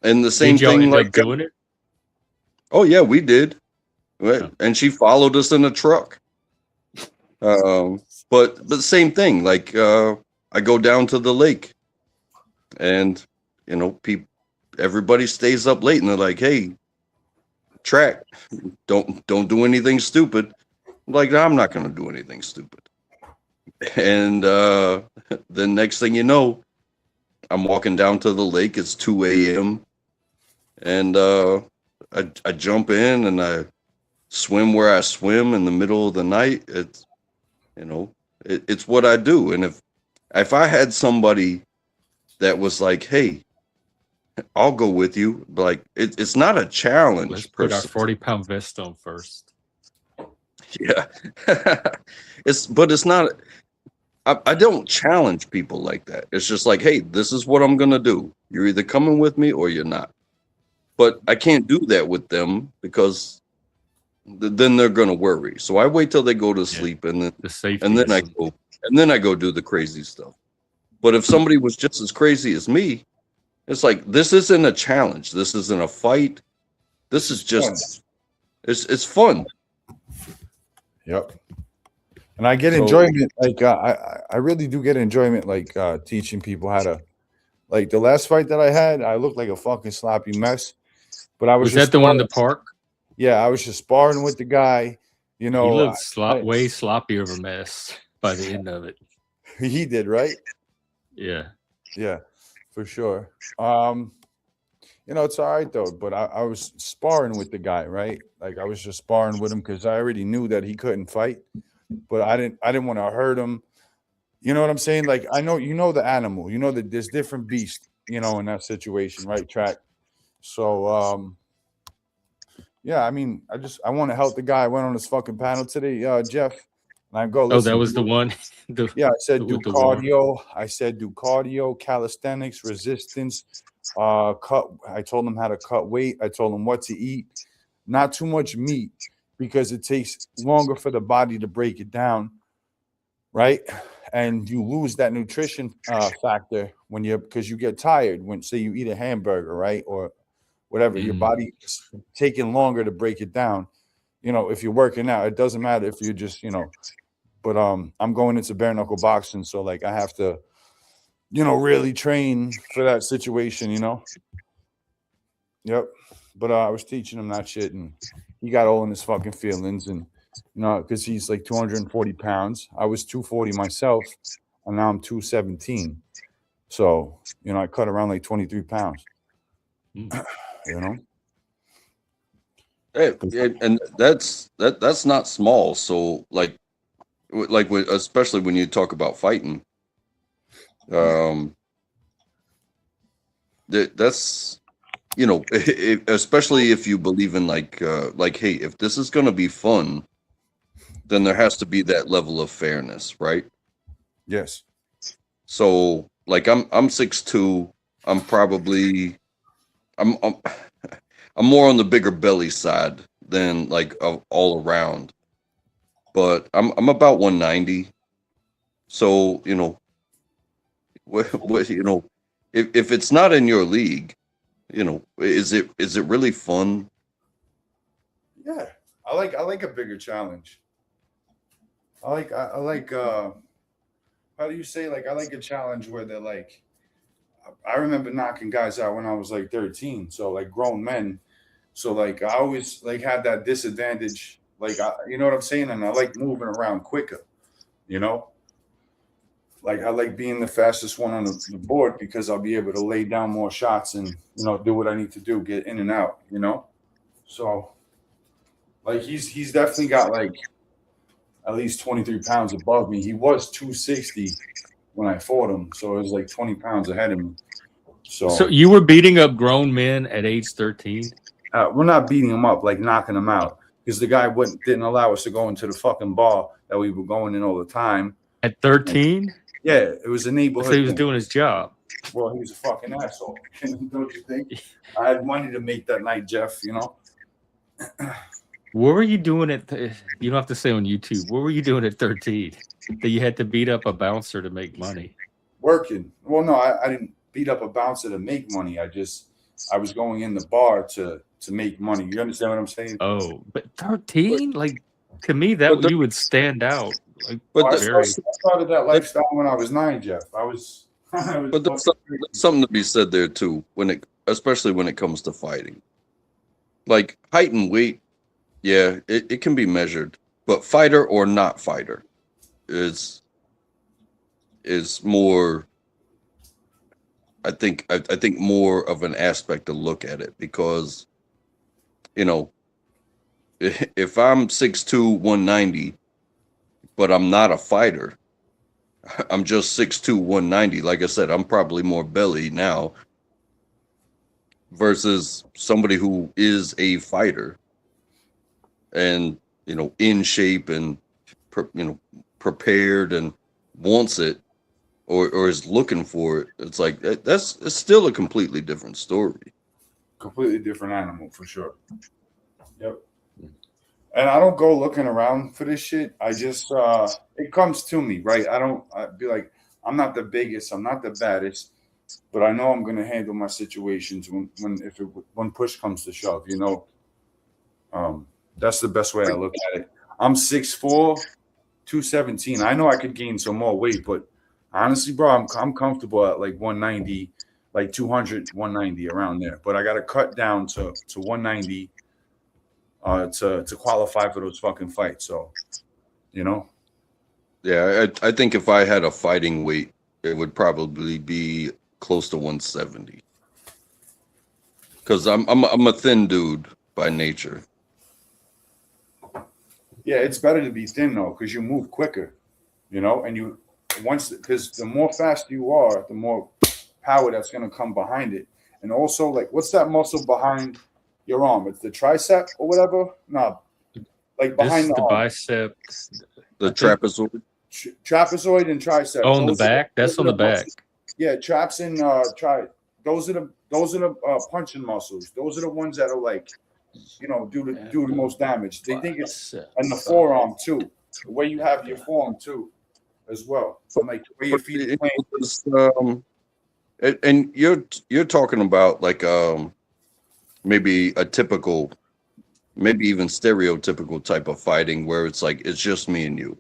And the same thing, like doing it. Oh yeah, we did. And she followed us in a truck. But the same thing, like I go down to the lake, and everybody stays up late, and they're like, "Hey, track, don't do anything stupid." I'm like, I'm not gonna do anything stupid. And the next thing you know, I'm walking down to the lake. It's 2 a.m. and I jump in and I swim where I swim in the middle of the night. It's it's what I do. And if I had somebody that was like, "Hey, I'll go with you," like it's not a challenge. Let's put our 40-pound vest on first. Yeah, it's not. I don't challenge people like that. It's just like, hey, this is what I'm gonna do. You're either coming with me or you're not. But I can't do that with them because then they're gonna worry. So I wait till they go to sleep, and then I go do the crazy stuff. But if somebody was just as crazy as me, It's like, this isn't a challenge. This isn't a fight. This is Fun. just, it's fun. Yep. And I get So- enjoyment. Like I really do get enjoyment. Like teaching people how to. Like the last fight that I had, I looked like a fucking sloppy mess. But I was Was just that the one in the sparring. park? Yeah, I was just sparring with the guy. You He know, looked way sloppier of a mess by the end of it. he did, right? Yeah. Yeah, for sure. You know, it's all right though. But I was sparring with the guy, right? Like I was just sparring with him because I already knew that he couldn't fight, but I didn't want to hurt him. You know what I'm saying? Like I know, you know, the animal. You know that there's different beasts. You know, in that situation, right? Track. So yeah, I mean, I want to help the guy. I went on his fucking panel today, Jeff, and I go. Oh, Listen, that was the one. yeah, I said do with the war. cardio. I said do cardio, calisthenics, resistance. Cut. I told him how to cut weight. I told him what to eat. Not too much meat because it takes longer for the body to break it down, right? And you lose that nutrition factor when because you get tired when, say, you eat a hamburger, right, or whatever. Your body is taking longer to break it down. You know, if you're working out, it doesn't matter if you're just, you know. But I'm going into bare knuckle boxing, so like I have to, you know, really train for that situation, you know. Yep. But I was teaching him that shit, and he got all in his fucking feelings, and you know, because he's like 240 pounds. I was 240 myself, and now I'm 217. So you know, I cut around like 23 pounds. You know. Hey, and that's not small. So like especially when you talk about fighting, that's, you know, especially if you believe in like, hey, if this is gonna be fun, then there has to be that level of fairness, right? Yes. So like I'm 6'2". I'm probably I'm more on the bigger belly side than like all around, but I'm about 190. So you know, you know, if it's not in your league, you know, is it really fun? Yeah, I like a bigger challenge. I like how do you say, like, I like a challenge where they're like, I remember knocking guys out when I was like 13, so like grown men. So like I always like had that disadvantage, like you know what I'm saying, and I like moving around quicker, you know. Like I like being the fastest one on the board because I'll be able to lay down more shots and, you know, do what I need to do, get in and out, you know. So like he's definitely got like at least 23 pounds above me. He was 260 when I fought him, so it was like 20 pounds ahead of me. So you were beating up grown men at age 13? We're not beating him up, like knocking him out, because the guy didn't allow us to go into the fucking bar that we were going in all the time. At 13? Yeah, it was a neighborhood. So he was thing. doing his job. Well, he was a fucking asshole. Don't you think? I had money to make that night, Jeff, you know? What were you doing you don't have to say on YouTube. What were you doing at 13 that you had to beat up a bouncer to make money? Working. Well, no, I didn't beat up a bouncer to make money. I was going in the bar to make money. You understand what I'm saying? Oh, but 13? Like, to me, that you would stand out. Like, But I started that lifestyle when I was 9, Jeff. But there's something to be said there too, especially when it comes to fighting. Like height and weight, yeah, it can be measured, but fighter or not fighter is more. I think more of an aspect to look at it, because, you know, if I'm 6'2", 190, but I'm not a fighter, I'm just 6'2", 190. Like I said, I'm probably more belly now versus somebody who is a fighter and, you know, in shape and, you know, prepared and wants it, or is looking for it. It's like it's still a completely different story. Completely different animal for sure. Yep. And I don't go looking around for this shit. I just it comes to me, right? I'd be like, I'm not the biggest, I'm not the baddest, but I know I'm gonna handle my situations when push comes to shove. You know, that's the best way I look at it. I'm 6'4", 217. I know I could gain some more weight, but honestly, bro, I'm comfortable at like 190, like 200, 190 around there. But I got to cut down to 190 to qualify for those fucking fights. So, you know. Yeah, I think if I had a fighting weight, it would probably be close to 170. Because I'm a thin dude by nature. Yeah, it's better to be thin though, because you move quicker, you know, and because the more fast you are, the more power that's gonna come behind it. And also, like, what's that muscle behind your arm? It's the tricep or whatever. No, like behind the the arm. Bicep. The trapezoid. Trapezoid and tricep. Oh, on the back. That's on the back. Yeah, traps and Those are the punching muscles. Those are the ones that are like, you know, do the most damage. They think it's in the forearm too. The way you have your forearm too, as well. So like the way your feet are playing. And you're talking about like maybe a typical, maybe even stereotypical type of fighting where it's like it's just me and you.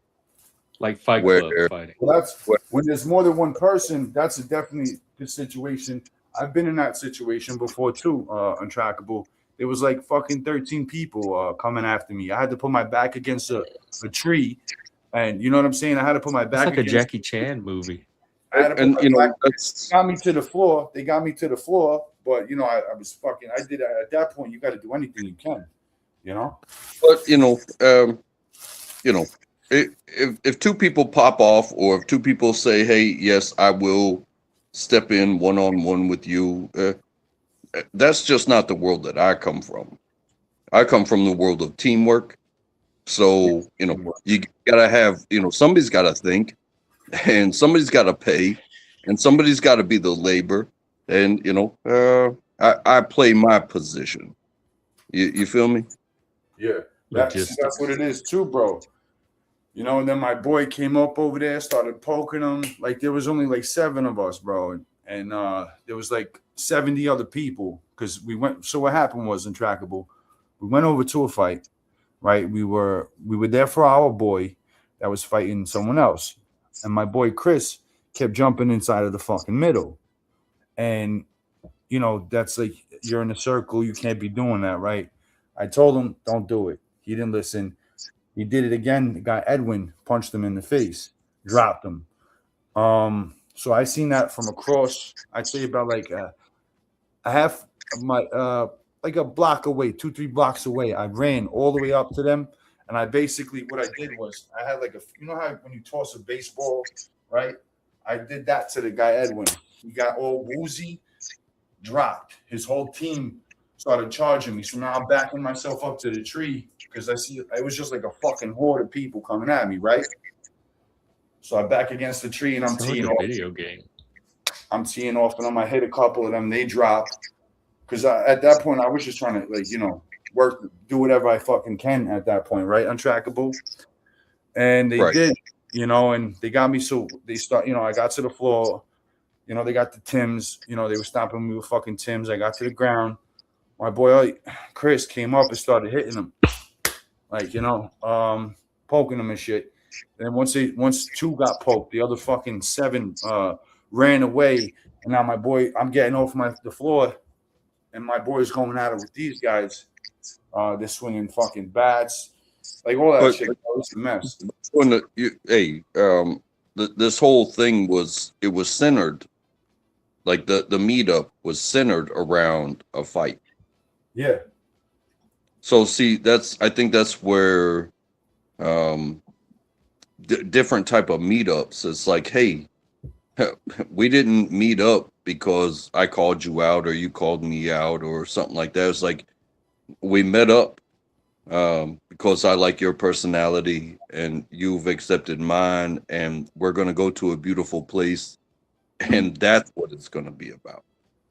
Like Fight Club fighting. Well, when there's more than one person, that's a definitely good situation. I've been in that situation before too, Untrackable. It was like fucking 13 people coming after me. I had to put my back against a tree, and you know what I'm saying? I had to put my back like a Jackie Chan movie. And you know, they got me to the floor. They got me to the floor, but you know, I was fucking. I did at that point. You got to do anything you can, you know. But you know, if two people pop off, or if two people say, "Hey, yes, I will step in one-on-one with you," that's just not the world that I come from. I come from the world of teamwork. So you know, you gotta have, you know, somebody's got to think, and somebody's got to pay, and somebody's got to be the labor, and you know, I play my position. You feel me? Yeah, that's what it is too, bro. You know, and then my boy came up over there, started poking him. Like there was only like 7 of us, bro, and there was like 70 other people because we went. So what happened was Untrackable. We went over to a fight, right? We were there for our boy that was fighting someone else, and my boy Chris kept jumping inside of the fucking middle, and you know that's like you're in a circle. You can't be doing that, right? I told him don't do it. He didn't listen. He did it again. The guy Edwin punched him in the face, dropped him. So I seen that from across. I'd say about like a half my like a block away, 2-3 blocks away. I ran all the way up to them, and I basically what I did was I had like you know how when you toss a baseball, right? I did that to the guy Edwin. He got all woozy, dropped. His whole team started charging me. So now I'm backing myself up to the tree because I see it was just like a fucking horde of people coming at me, right? So I back against the tree and I'm teeing off. Video game. I'm teeing off and I hit a couple of them. They dropped because at that point I was just trying to like, you know, do whatever I fucking can at that point, right? Untrackable. And they did, you know, and they got me. So they start, you know, I got to the floor, you know, they got the Tims, you know, they were stomping me with fucking Tims. I got to the ground. My boy Chris came up and started hitting him, like, you know, poking him and shit. And once 2 got poked, the other fucking 7 ran away. And now my boy, I'm getting off the floor, and my boy's going at it with these guys. They're swinging fucking bats, like all that shit. It's a mess. This whole thing was centered, like the meetup was centered around a fight. Yeah. So see, I think that's where different type of meetups. It's like, hey, we didn't meet up because I called you out or you called me out or something like that. It's like we met up because I like your personality and you've accepted mine, and we're going to go to a beautiful place, and that's what it's going to be about.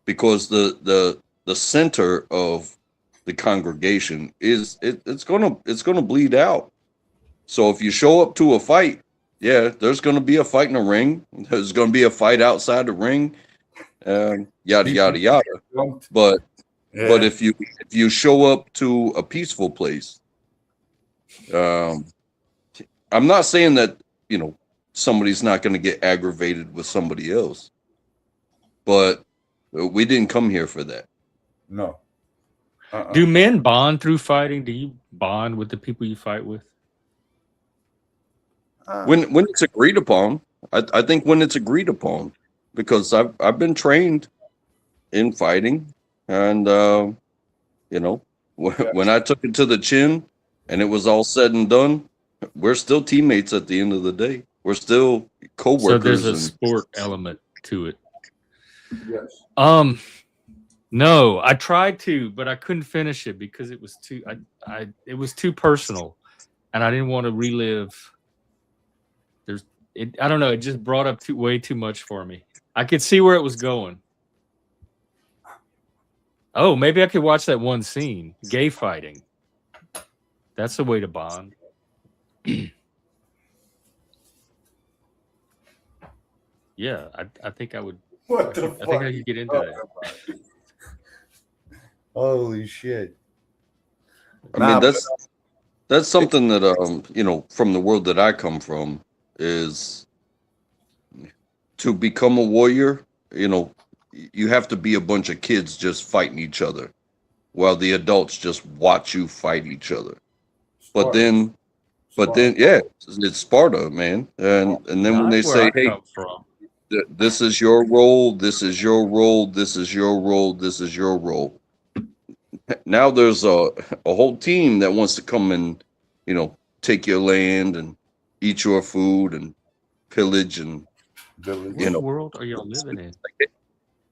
Because the center of the congregation is it's gonna bleed out. So if you show up to a fight, yeah, there's gonna be a fight in the ring. There's gonna be a fight outside the ring, yada yada yada. But Yeah. if you show up to a peaceful place, I'm not saying that somebody's not going to get aggravated with somebody else, but we didn't come here for that. No. Do men bond through fighting? Do you bond with the people you fight with? When it's agreed upon, I think when it's agreed upon, because I've been trained in fighting, and when I took it to the chin, and it was all said and done, we're still teammates at the end of the day. We're still co-workers. So there's a sport element to it. Yes. No, I tried to, but I couldn't finish it because it was too it was too personal, and I didn't want to relive. I don't know, it just brought up way too much for me. I could see where it was going. Oh, maybe I could watch that one scene, gay fighting. That's the way to bond. Yeah, I think I would. What the I fuck? think I could get into that. Holy shit! I mean, that's something that from the world that I come from, is to become a warrior. You have to be a bunch of kids just fighting each other, while the adults just watch you fight each other. But then, yeah, it's Sparta, man. And then when they say, "Hey, this is your role, this is your role, this is your role, this is your role," now there's a whole team that wants to come and take your land and eat your food and pillage and what world are y'all living in?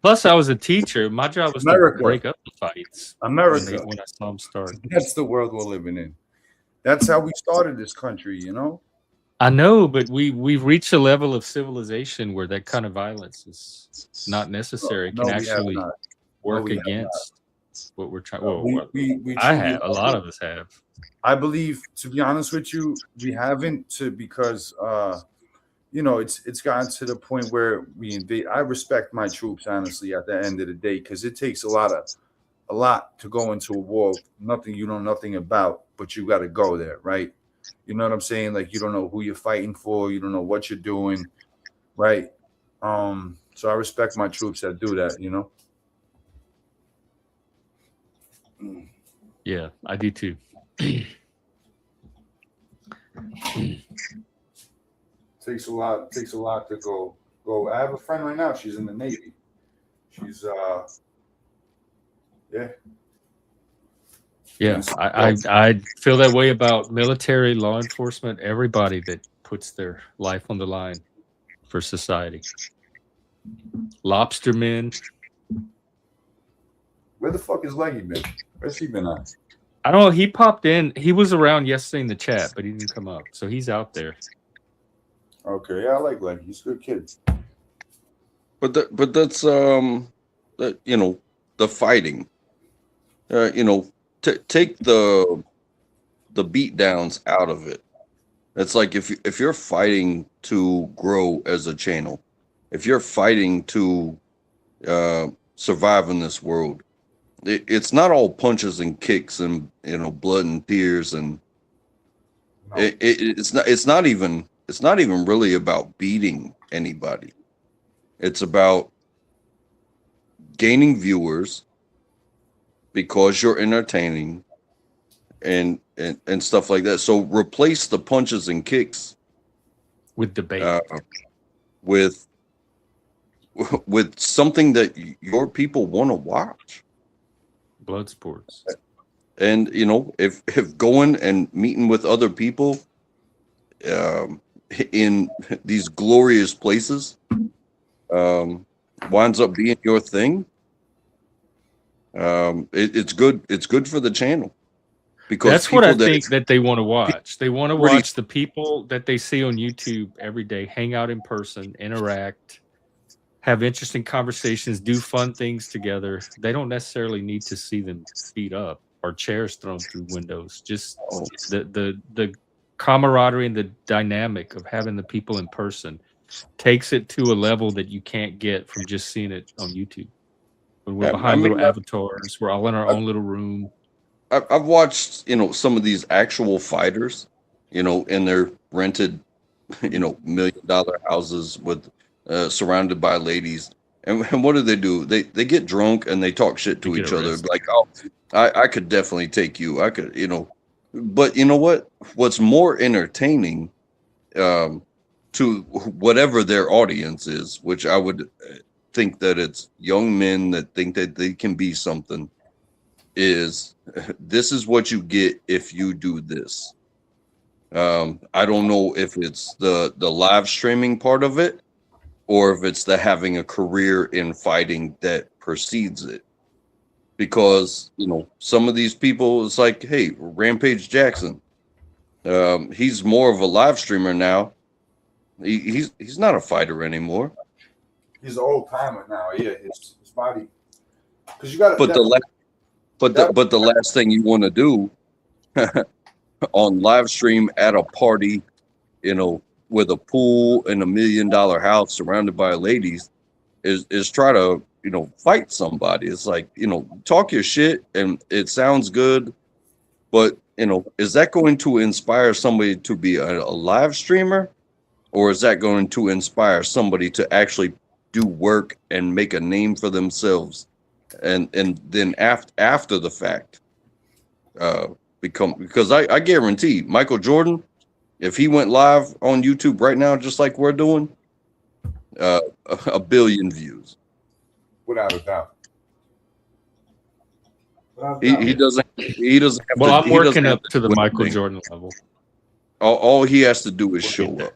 Plus, I was a teacher. My job was to break up the fights. America. When I saw them start. That's the world we're living in. That's how we started this country, I know, but we've reached a level of civilization where that kind of violence is not necessary. It can actually work against what we're trying. Well, a lot of us have. I believe, to be honest with you, we haven't because it's gotten to the point where we invade. I respect my troops, honestly, at the end of the day, because it takes a lot to go into a war. Nothing you know nothing about, but you got to go there, right? You know what I'm saying? Like, you don't know who you're fighting for, you don't know what you're doing, right? So I respect my troops that do that, Yeah, I do too. Takes a lot to go. I have a friend right now. She's in the Navy. She's Yeah, I feel that way about military, law enforcement, everybody that puts their life on the line for society. Lobstermen. Where the fuck is Leggy been? Where's he been at? I don't know. He popped in. He was around yesterday in the chat, but he didn't come up. So he's out there. Okay, yeah, I like Leggy. He's a good kid. But that's the fighting. Take the beat downs out of it. It's like if you're fighting to grow as a channel, if you're fighting to survive in this world, it's not all punches and kicks and blood and tears, and it's not even really about beating anybody. It's about gaining viewers because you're entertaining and stuff like that. So replace the punches and kicks with debate, with something that your people want to watch. Blood sports. And if going and meeting with other people in these glorious places winds up being your thing, it's good for the channel, because that's what I think that they want to watch. They want to watch the people that they see on YouTube every day hang out in person, interact, have interesting conversations, do fun things together. They don't necessarily need to see them beat up or chairs thrown through windows. Just the camaraderie and the dynamic of having the people in person. takes it to a level that you can't get from just seeing it on YouTube. When we're I behind mean, little avatars, we're all in our own little room. I've watched, some of these actual fighters, in their rented, $1 million houses with surrounded by ladies. And what do? They get drunk and they talk shit to They get each other. arrested. Like, oh, I could definitely take you. I could, But you know what? What's more entertaining to whatever their audience is, which I would think that it's young men that think that they can be something, is this is what you get if you do this. I don't know if it's the live streaming part of it or if it's the having a career in fighting that precedes it. Because, some of these people, it's like, hey, Rampage Jackson, he's more of a live streamer now. He's not a fighter anymore. He's an old timer now. Yeah, his body. Because you got But the last thing you want to do on live stream at a party, with a pool and $1 million house surrounded by ladies, is try to fight somebody. It's like, talk your shit and it sounds good, but is that going to inspire somebody to be a live streamer, or is that going to inspire somebody to actually do work and make a name for themselves, and then after the fact because I guarantee Michael Jordan, if he went live on YouTube right now just like we're doing, 1 billion views. Without a doubt. He doesn't have Well, to, I'm he doesn't working have up to to the do Michael anything. Jordan level. All he has to do is show up.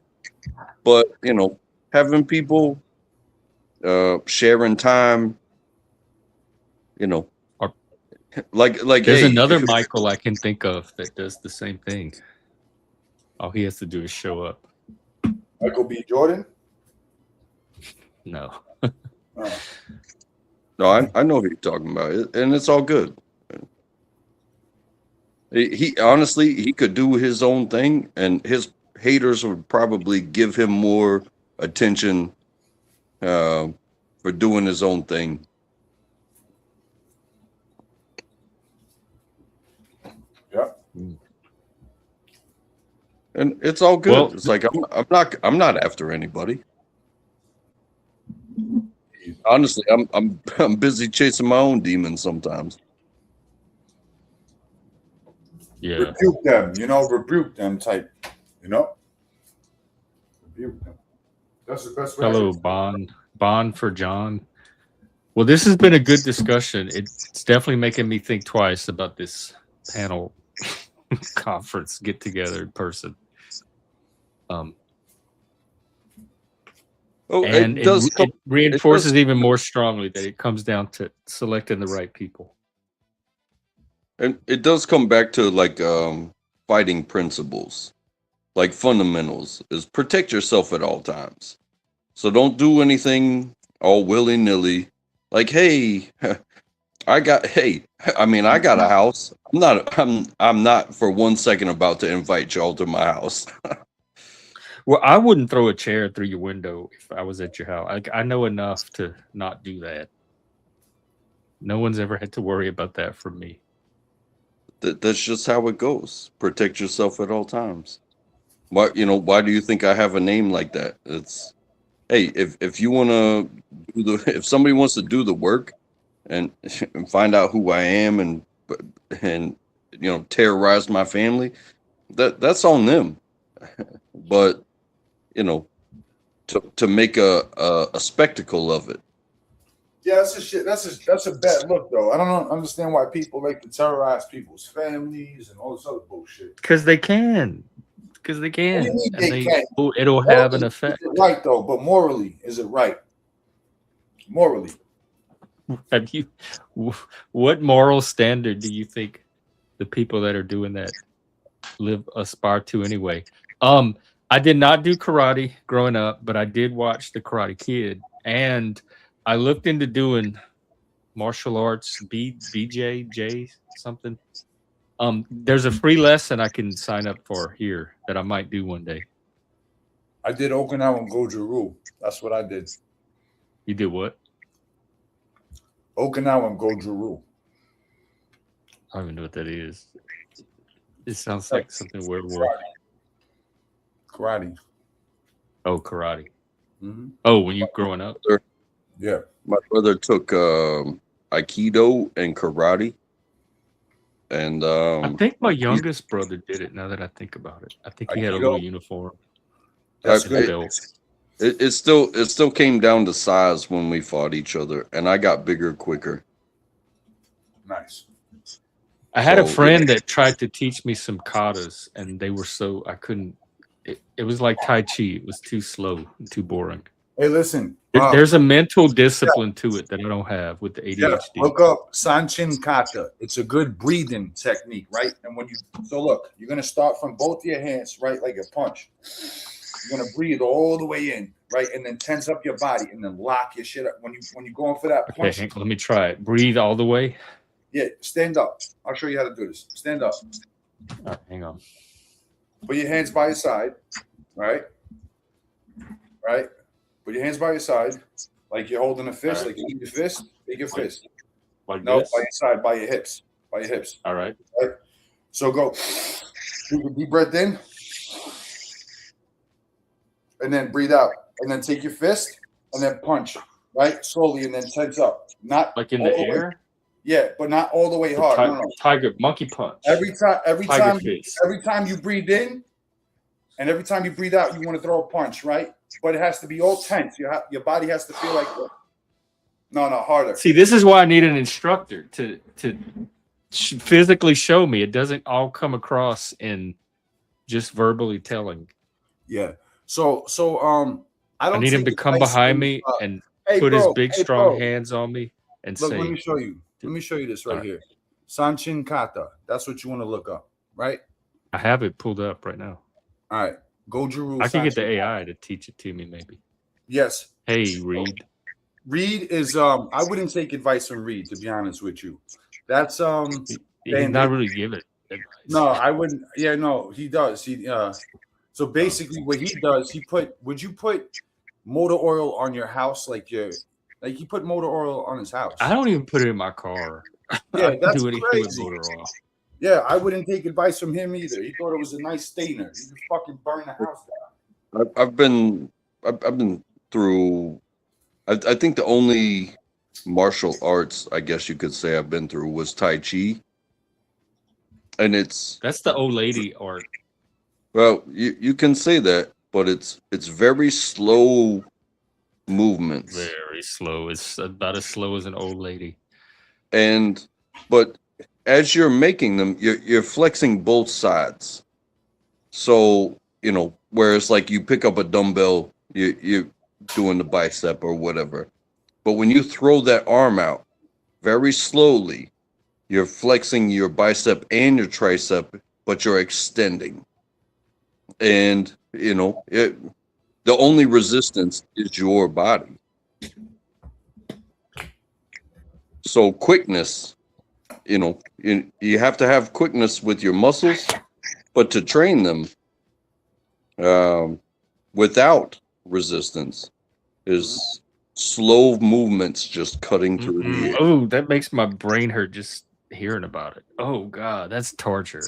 But having people sharing time, like There's hey, another Michael I can think of that does the same thing. All he has to do is show up. Michael B. Jordan? No. Oh. No, I know who you're talking about, and it's all good. He honestly, he could do his own thing, and his haters would probably give him more attention for doing his own thing. Yeah. And it's all good. Well, it's like I'm not after anybody. Honestly, I'm busy chasing my own demons sometimes. Yeah. Rebuke them, rebuke them type, rebuke them. That's the best way. Hello, Bond for John. Well, this has been a good discussion. It's definitely making me think twice about this panel conference get together in person. And it reinforces even more strongly that it comes down to selecting the right people. And it does come back to like fighting principles, like fundamentals, is protect yourself at all times. So don't do anything all willy-nilly. Like, hey, I got a house. I'm not for 1 second about to invite y'all to my house. Well, I wouldn't throw a chair through your window if I was at your house. I know enough to not do that. No one's ever had to worry about that from me. That's just how it goes. Protect yourself at all times. Why do you think I have a name like that? It's, hey, if you want to if somebody wants to do the work and find out who I am and terrorize my family, that's on them. But to make a spectacle of it. Yeah, that's a bad look though. I don't understand why people like to terrorize people's families and all this other bullshit. Because they can. What do you mean they can? It'll have an effect. Is it right though, but morally, is it right? Morally. What moral standard do you think the people that are doing that aspire to anyway? I did not do karate growing up, but I did watch The Karate Kid, and I looked into doing martial arts, BJJ something. There's a free lesson I can sign up for here that I might do one day. I did Okinawa and Goju-Ryu. That's what I did. You did what? Okinawa and Goju-Ryu. I don't even know what that is. It sounds like something werewolf. Karate. Oh, karate. Mm-hmm. Oh, when you growing up? Yeah. My brother took Aikido and karate. And I think my youngest brother did it. Now that I think about it, I think he had a little uniform. That's and good. belt. it still came down to size when we fought each other, and I got bigger quicker. Nice. I had a friend that tried to teach me some katas, and they were so I couldn't. It was like Tai Chi. It was too slow and too boring. Hey, listen. There's a mental discipline to it that I don't have with the ADHD. Yeah, look up Sanchin Kata. It's a good breathing technique, right? And when look, you're gonna start from both your hands, right, like a punch. You're gonna breathe all the way in, right, and then tense up your body, and then lock your shit up. When you're going for that punch. Okay, let me try it. Breathe all the way. Yeah, stand up. I'll show you how to do this. Stand up. All right, hang on. Put your hands by your side, right? Right. Put your hands by your side, like you're holding a fist, Right. like you need your fist. Take your fist. Like No, this? by your side, by your hips. By your hips. All right. Right? So go. Take a deep breath in. And then breathe out. And then take your fist and then punch. Right? Slowly and then tense up. Not Like in the air? Yeah, but not all the way hard. No. Tiger monkey punch. Every Tiger fist. every time you breathe in and every time you breathe out, you want to throw a punch, right? But it has to be all tense. Your body has to feel like no, harder. See, this is why I need an instructor to physically show me. It doesn't all come across in just verbally telling. Yeah. So I need him to come behind me and put his big strong hands on me and look, say, let me show you. Let me show you this right here. Sanchin Kata. That's what you want to look up, right? I have it pulled up right now. All right. Goju-Ryu. I can get the AI to teach it to me, maybe. Yes. Hey, Reed. Reed is I wouldn't take advice from Reed, to be honest with you. That's He's not really giving advice. No, I wouldn't. Yeah, no, he does. So basically what he does, would you put motor oil on your house he put motor oil on his house? I don't even put it in my car. Yeah, that's do anything crazy. with motor oil. Yeah, I wouldn't take advice from him either. He thought it was a nice stainer. He could fucking burn the house down. I've been through. I think the only martial arts, I guess you could say, I've been through was Tai Chi, and that's the old lady art. Well, you can say that, but it's very slow movements. Very slow. It's about as slow as an old lady. But as you're making them, you're flexing both sides. So whereas like you pick up a dumbbell, you're doing the bicep or whatever. But when you throw that arm out very slowly, you're flexing your bicep and your tricep, but you're extending. And the only resistance is your body. So quickness, you have to have quickness with your muscles, but to train them without resistance is slow movements just cutting through the air. Oh, that makes my brain hurt just hearing about it. Oh God, that's torture.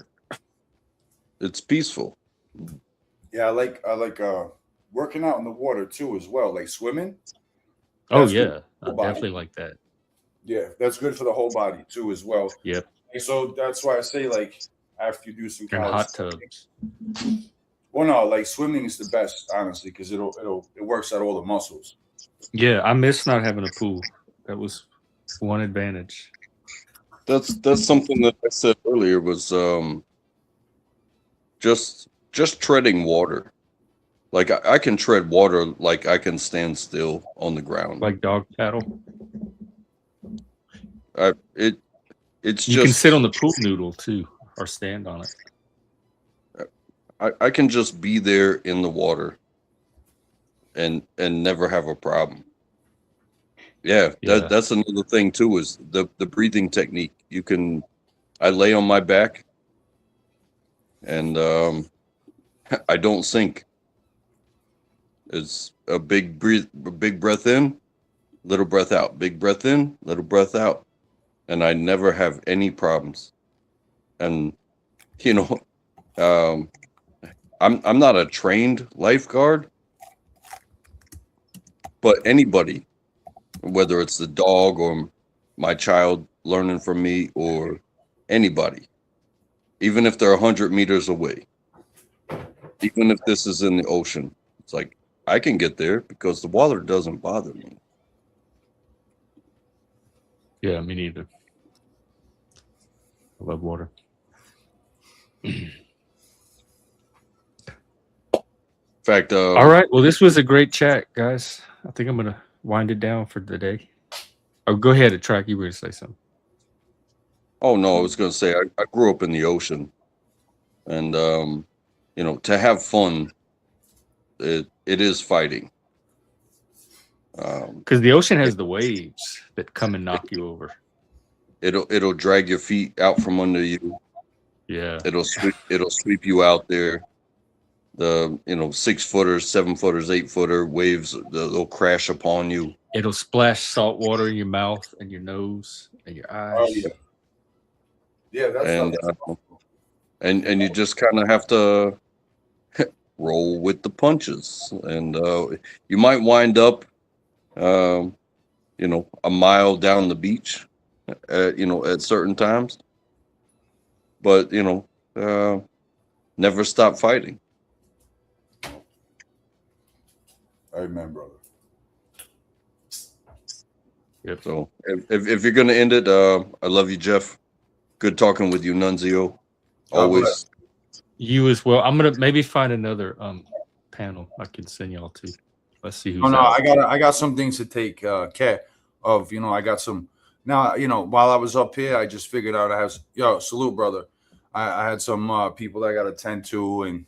It's peaceful. Yeah, I like working out in the water too as well, like swimming. Oh yeah, I definitely like that. Yeah, that's good for the whole body too as well. Yep. And so that's why I say after you do some hot tubs. Well, no, swimming is the best, honestly, because it works out all the muscles. Yeah, I miss not having a pool. That was one advantage. That's something that I said earlier was just treading water. Like I can tread water like I can stand still on the ground. Like dog paddle. It's you can sit on the pool noodle too, or stand on it. I can just be there in the water and never have a problem. Yeah. That's another thing too, is the breathing technique. I lay on my back and I don't sink. It's a big breath in, little breath out, big breath in, little breath out, and I never have any problems. And you know, um, I'm not a trained lifeguard, but anybody, whether it's the dog or my child learning from me or anybody, even if they're 100 meters away, even if this is in the ocean, it's like I can get there because the water doesn't bother me. Yeah, me neither. I love water. In fact, All right. Well, this was a great chat, guys. I think I'm gonna wind it down for the day. Oh, go ahead, Track. You were gonna say something. Oh no, I was gonna say I grew up in the ocean, and you know, to have fun, it is fighting. Because the ocean has the waves that come and knock you over. It'll drag your feet out from under you. Yeah. It'll sweep you out there. The 6-footers, 7-footers, 8-footer waves, they'll crash upon you. It'll splash salt water in your mouth and your nose and your eyes. Oh, yeah. Yeah, that's and you just kind of have to roll with the punches, and you might wind up, a mile down the beach, at certain times, but never stop fighting. Amen, brother. Yep. So if you're gonna end it, I love you, Jeff. Good talking with you, Nunzio. Always. You as well. I'm gonna maybe find another panel I can send y'all to. Let's see who's Oh no, out. I got some things to take care of. I got some now. While I was up here, I just figured out I have salute, brother. I had some people that I got to attend to, and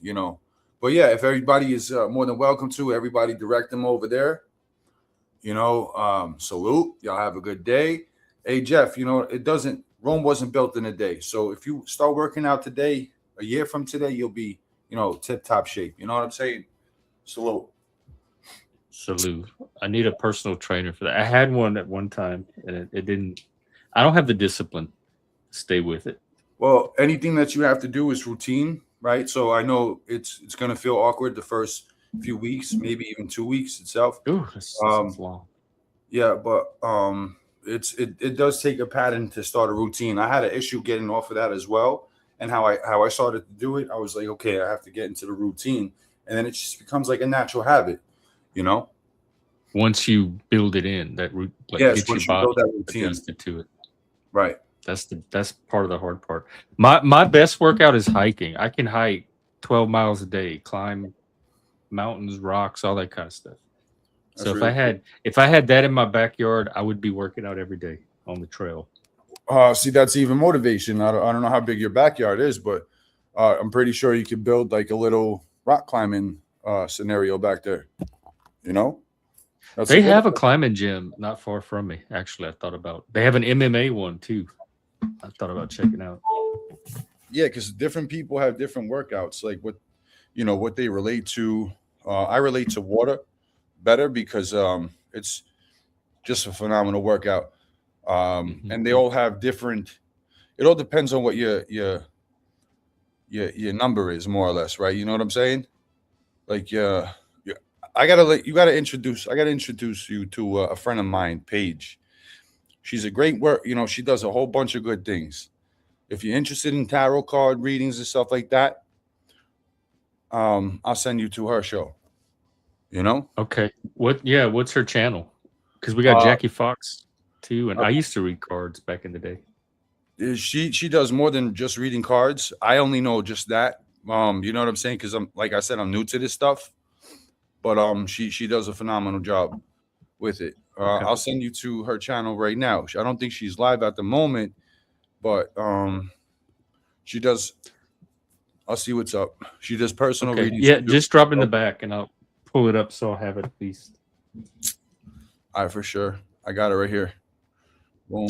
but yeah, if everybody is more than welcome to, everybody direct them over there. Salute. Y'all have a good day. Hey Jeff, Rome wasn't built in a day. So if you start working out today, a year from today, you'll be, tip top shape. You know what I'm saying? Salute. Salute. I need a personal trainer for that. I had one at one time and it didn't. I don't have the discipline to stay with it. Well, anything that you have to do is routine, right? So I know it's going to feel awkward the first few weeks, maybe even 2 weeks itself. Ooh, that's long. Yeah, but it does take a pattern to start a routine. I had an issue getting off of that as well, and how I started to do it, I was like, okay, I have to get into the routine, and then it just becomes like a natural habit, Once you build it in, that root, yes, get your once you body build that routine, adjusted to it. right? That's part of the hard part. My best workout is hiking. I can hike 12 miles a day, climb mountains, rocks, all that kind of stuff. So That's really if I had that in my backyard, I would be working out every day on the trail. See, that's even motivation. I don't know how big your backyard is, but I'm pretty sure you could build like a little rock climbing scenario back there. They have a climbing gym not far from me. Actually, they have an MMA one too. I thought about checking out. Yeah, because different people have different workouts, like what they relate to. I relate to water better because it's just a phenomenal workout. And they all have different. It all depends on what your number is, more or less, right? You know what I'm saying? Like, I gotta introduce you to a friend of mine, Paige. She's a great she does a whole bunch of good things. If you're interested in tarot card readings and stuff like that, I'll send you to her show. Okay. What's her channel? Because we got Jackie Fox too, and I used to read cards back in the day. She does more than just reading cards. I only know just that. You know what I'm saying? Because like I said, I'm new to this stuff. But she does a phenomenal job with it. Okay. I'll send you to her channel right now. I don't think she's live at the moment, but she does. I'll see what's up. She does personal readings. Yeah, just drop in the back, and I'll pull it up so I'll have it at least. All right, for sure. I got it right here. Boom.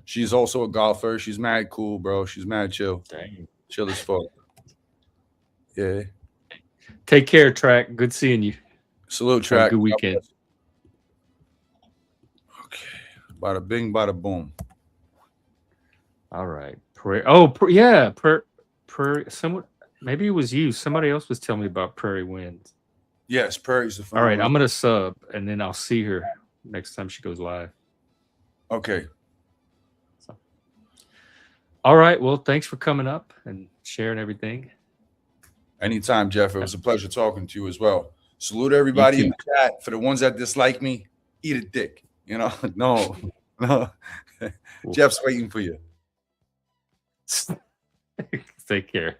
She's also a golfer. She's mad cool, bro. She's mad chill. Dang. Chill as fuck. Yeah. Take care, Track. Good seeing you. Salute, Have a track. good weekend. Okay. Bada bing, bada boom. All right. Prairie. Someone, maybe it was you. Somebody else was telling me about Prairie Winds. Yes, Prairie's the All phenomenal. right, I'm gonna sub, and then I'll see her next time she goes live. Okay. So. All right. Well, thanks for coming up and sharing everything. Anytime, Jeff. It was a pleasure talking to you as well. Salute everybody in the chat. For the ones that dislike me, eat a dick. You know, no. Jeff's waiting for you. Take care.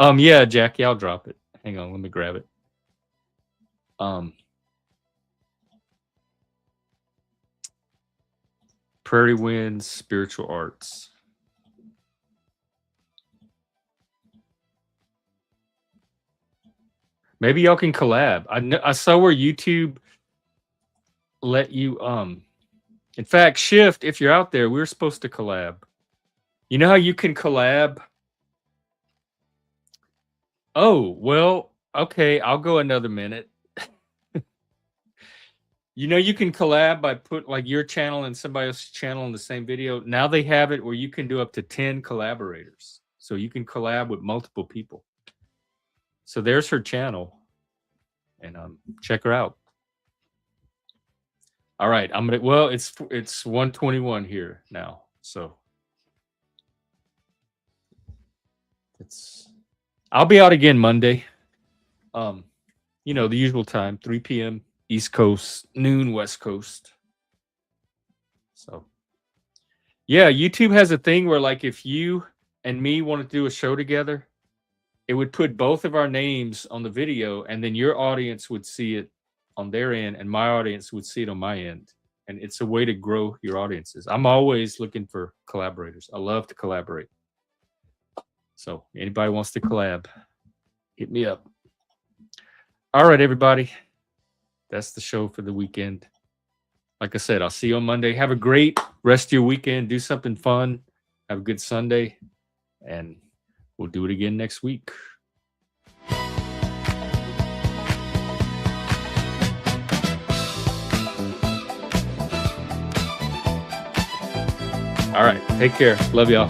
Yeah, Jackie, I'll drop it. Hang on, let me grab it. Prairie Winds Spiritual Arts. Maybe y'all can collab. I saw where YouTube let you in fact, Shift, if you're out there, we're supposed to collab. You know how you can collab? Oh, well, okay, I'll go another minute. You know, you can collab by put like your channel and somebody else's channel in the same video. Now they have it where you can do up to 10 collaborators. So you can collab with multiple people. So there's her channel. And check her out. All right, I'm gonna. Well, it's 1:21 here now, so I'll be out again Monday. You know, the usual time, 3 p.m. East Coast, noon West Coast. So, yeah, YouTube has a thing where, like, if you and me want to do a show together, it would put both of our names on the video, and then your audience would see it on their end, and my audience would see it on my end. And it's a way to grow your audiences. I'm always looking for collaborators. I love to collaborate. So anybody wants to collab, hit me up. All right, everybody. That's the show for the weekend. Like I said, I'll see you on Monday. Have a great rest of your weekend. Do something fun. Have a good Sunday. And we'll do it again next week. All right. Take care. Love y'all.